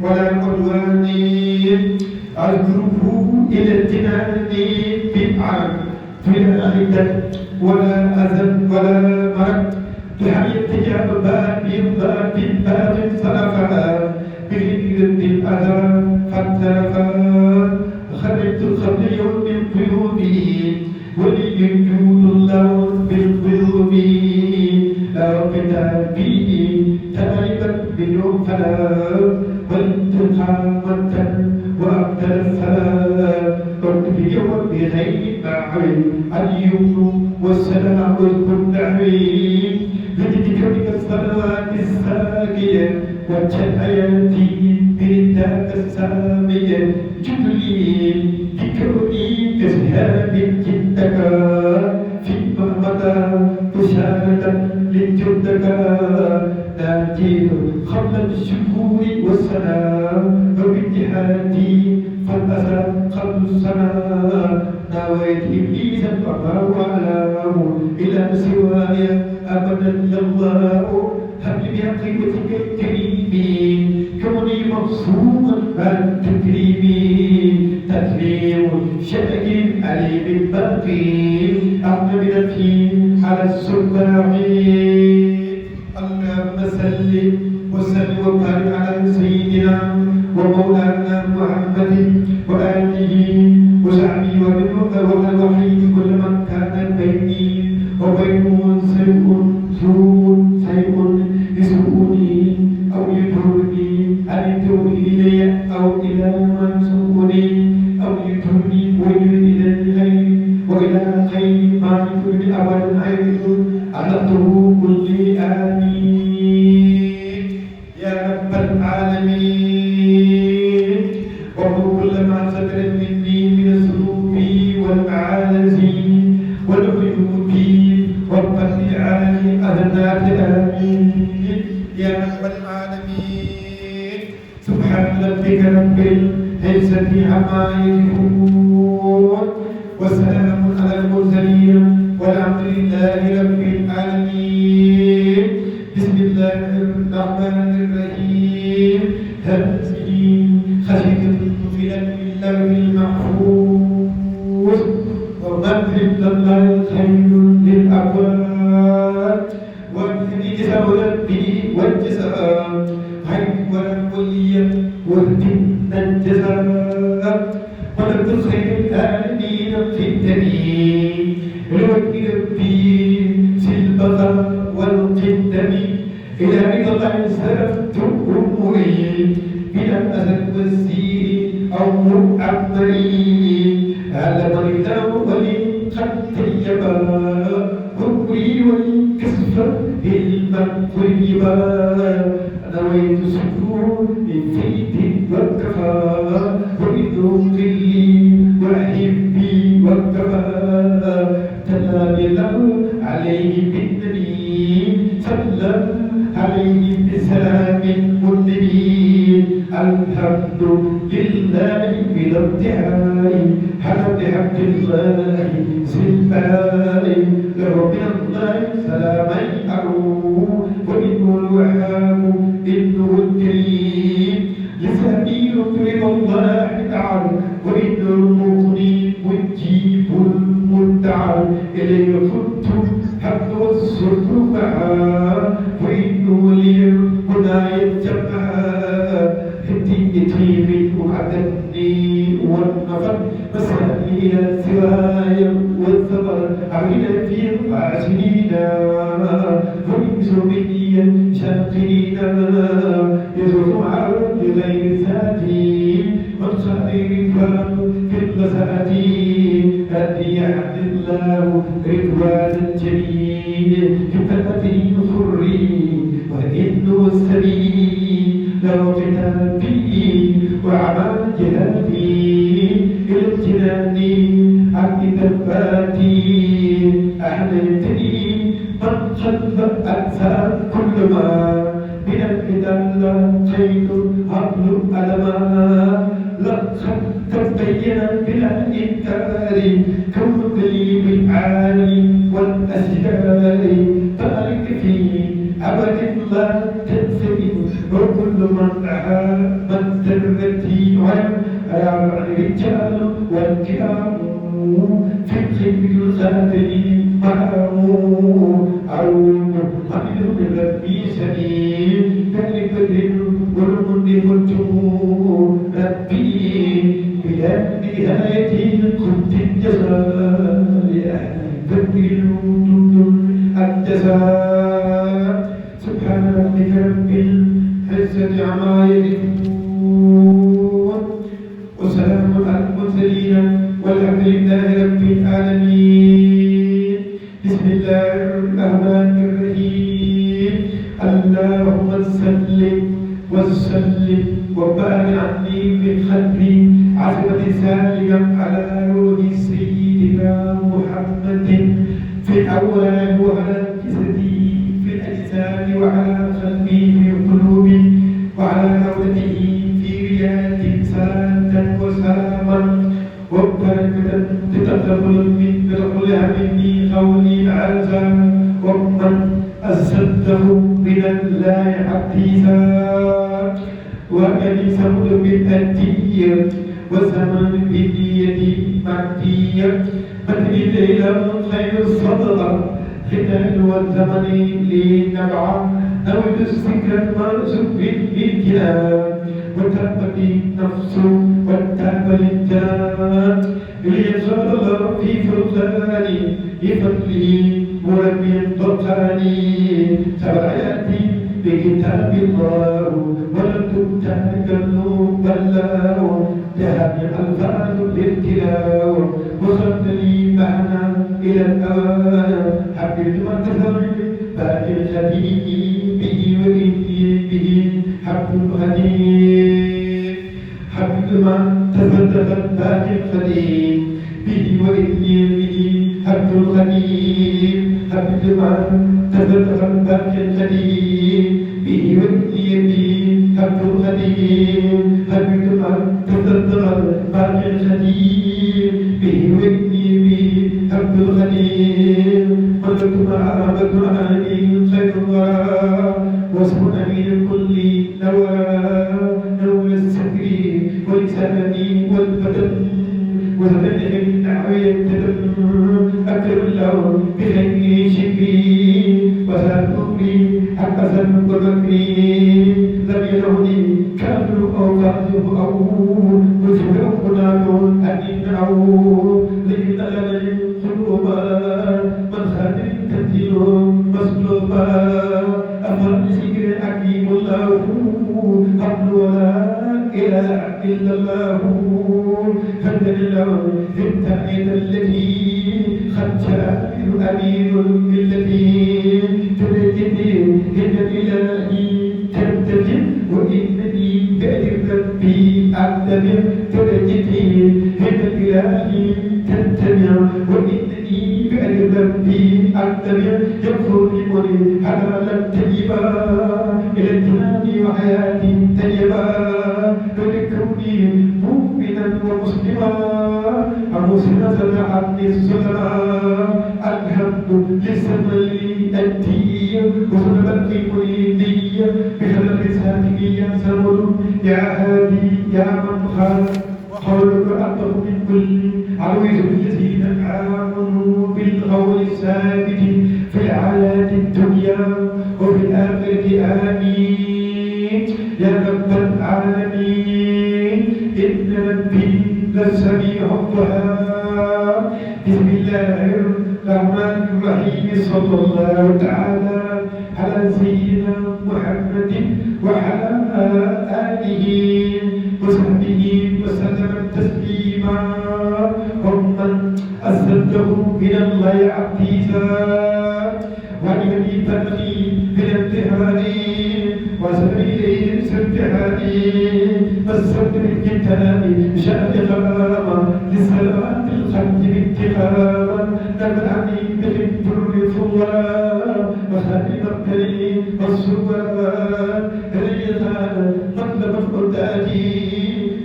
ولا عدوان أذكره إلى الجنان بالعرب بلا عدة ولا أذى ولا مرض بحيث تجاب باب صرفها بغير الأذى فانترفا خرجت الخطي من قلوبي ولي جود الله بالقلوب كتابي تائبا باليوم فلا والانتقامة وأبدل السلام قلت بيوم بغير معين اليوم والسلام والكل بذكرك الصلوات الساقية وجهياتي برداك السامية جبريل بكوني كذهاب جدك فيما مضى بشارة لجدك ناجيت قبل الشهور والسلام وباتحادي فالأسى قبل السماء نويت إبليس فما وعلاه إلى سواي أبدا الله هب لي بعقيدتك الكريم كوني مقصوما عن تكريمي تسليم شبك أليم باقي أقبلتي على السباع اللهم صل وسلم وبارك على سيدنا ومولانا محمد وآله وصحبه وبالوحي كل من كان بيني وبينه شيء يسوءني أو يضرني أن يدعوني إلي أو إلى منسوني أو يدعوني ويريد إلى الخير وإلى خير ما يدعوني أبدا خير أردته كل آمين يا رب العالمين وهو كل ما صدر مني من الذنوب والمعاصي والعيوب والقتل عن أذنات آمين يا رب العالمين سبحان ربك رب العزة عما يصفون وسلام على المرسلين والحمد لله رب العالمين بسم الله الرحمن الرحيم هذه خشية طفلت بالله المحفوظ ومغفرة الله خير للأبواب والجزاء ربي والجزاء خير وليا واهدنا خير العالمين في الدليل الوكيل ربي في البقاء والقدم إلى رضا الله سلفت أمري بلا أذى والسير أو مؤمري علم الله ولي قد طيبا أمري ولكسفا بالمغربا نويت سكون الفيد والكفا وإذن لي وأحبي والكفا تلا الله عليه بالنبي صلى عليه بسلام منذرين الحمد لله بلا ابتعاء حمد حمد الله سلباء له من الله سلاما أروه وإنه الوهاب إنه الكريم لساني يطرب الله تعالى وإنه المغني مجيب المدعى إليه كنت حق والسر معا وإنه لي الهدى يتبع هديتي منه عدني والنفر مسائل سواي والثمر عمل في العاشرين ومن سبيل شاقرين يزور على غير ذاتي والخير فان في الغزاتي هدي عبد الله رضوان الجليل في فتاة خري وإنه السبيل له كتابي وعمل جهادي إلى الجنان عبد دباتي أحليتني من خلف أنسى كل ما من الفتن لقيت عقل ألما لقد تبين بلا إنكار كون لي بالعالي والأشجار فألك فيه أبد لا تنسني وكل من دعا من سرتي وهم الرجال والكرام في الخير الخاتم معهم أعوذ من ربي سليم كالبدر والمنذ والجمهور ربي بلا نهاية كنت الجزاء لأهل بدر الجزاء سبحان ربك رب العزة عما يصفون وسلام على المرسلين والحمد لله رب العالمين بسم الله الرحمن الرحيم اللهم صل وسلم وبارك عني بخلق عظمة سالم على روح سيدنا محمد في الأولى وعلى جسدي في الأجساد وعلى قلبي في القلوب وعلى دولته في رياض صلاة وسلاما وبركة تتقبل من بدخلها مني قولي عزا ومن أصدقه من الله حديثا وأن سمد بالأدية وزمن باليد معدية من إلينا خير الصدقة ختان والزمن لنبع نود الذكر المرزق بالكلام وتبقي النفس والتاب للجنات ليجعل الله في فرقان بفضله مربي الضقاني سبعياتي بكتاب الله ولم تتكلم بلاه ذهب الألفاظ للتلاوة وصلت لي معنا إلى الأوان حبيت ما تفرد باقي الخديم به وإني به حب الخديم حبيت ما تفرد باقي الخديم به وإني به حب الخديم حبيت ما تفرد باقي الخديم به وإني به حب الخديم حبيت ما تفرد باقي الخديم به وإني به حب الخديم ملك معبد معاني خير الورى واسم أمين كل نوى نوى السكر والسمن والبدن وزمن الدعوية أكرم الله بخير شكري وسلام أمري حق سلم وبكري لم يدعوني كافر أو فاجر أو مذهب أو مناد أمين أو لئن أغنى قلوبا من خادر تنزيل مسلوبا أفرد سكر حكيم الله حمد ولا إله إلا الله هدى الله التعيد التي قد جاء أمين التي تنجدي هدى الإلهي تنتجب وإنني بأجر ربي أعتبر تنجدي هدى الإلهي تنتبع وإنني بأجر ربي أعتبر يغفر لمن حلالا طيبا إلى الجنان وحياتي طيبا ولكوني مؤمنا ومسلما ومسلمة عبد السلام الحمد للسماء الدي وسلم القيمني بخلق ساتك يا سمر يا هادي يا من خلق وقولك أطلب من كل عويذ الذين آمنوا بالقول الثابت في الحياة الدنيا وفي الآخرة آمين يا رب العالمين إن ربي لسميع الدعاء بسم الله الرحمن الرحيم صلى الله تعالى على سيدنا محمد وعلى آله وصحبه وسلم تسليما ومن أسلمته من الله عزيزا ولمن تقي من امتحاني وسبيل سبحاني والصدر الكتاب شأن غرامة للسلامات الخلق باتخاما نبعني بالبر فوار وخالي مقتلي والسوار ريثان مطلب القدادي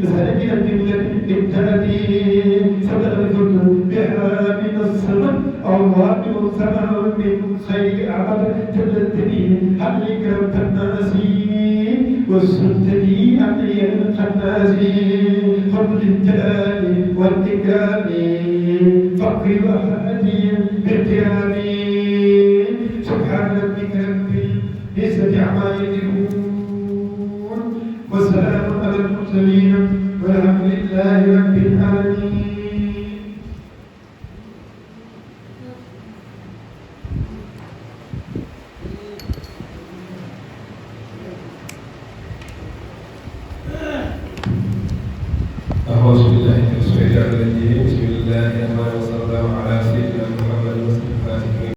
زهرية التي ابتدي ستغرق بها من السماء الله من السماء من خير عبد تلتني حلك رب الناس والسلطني أمي القناس قبل الجلال والإكرام فقر وحدي باحترامي سبحان ربك رب العزة عما يصفون وسلام على المرسلين والحمد لله رب العالمين. أعوذ بالله من الشيطان الرجيم بسم الله الرحمن الرحيم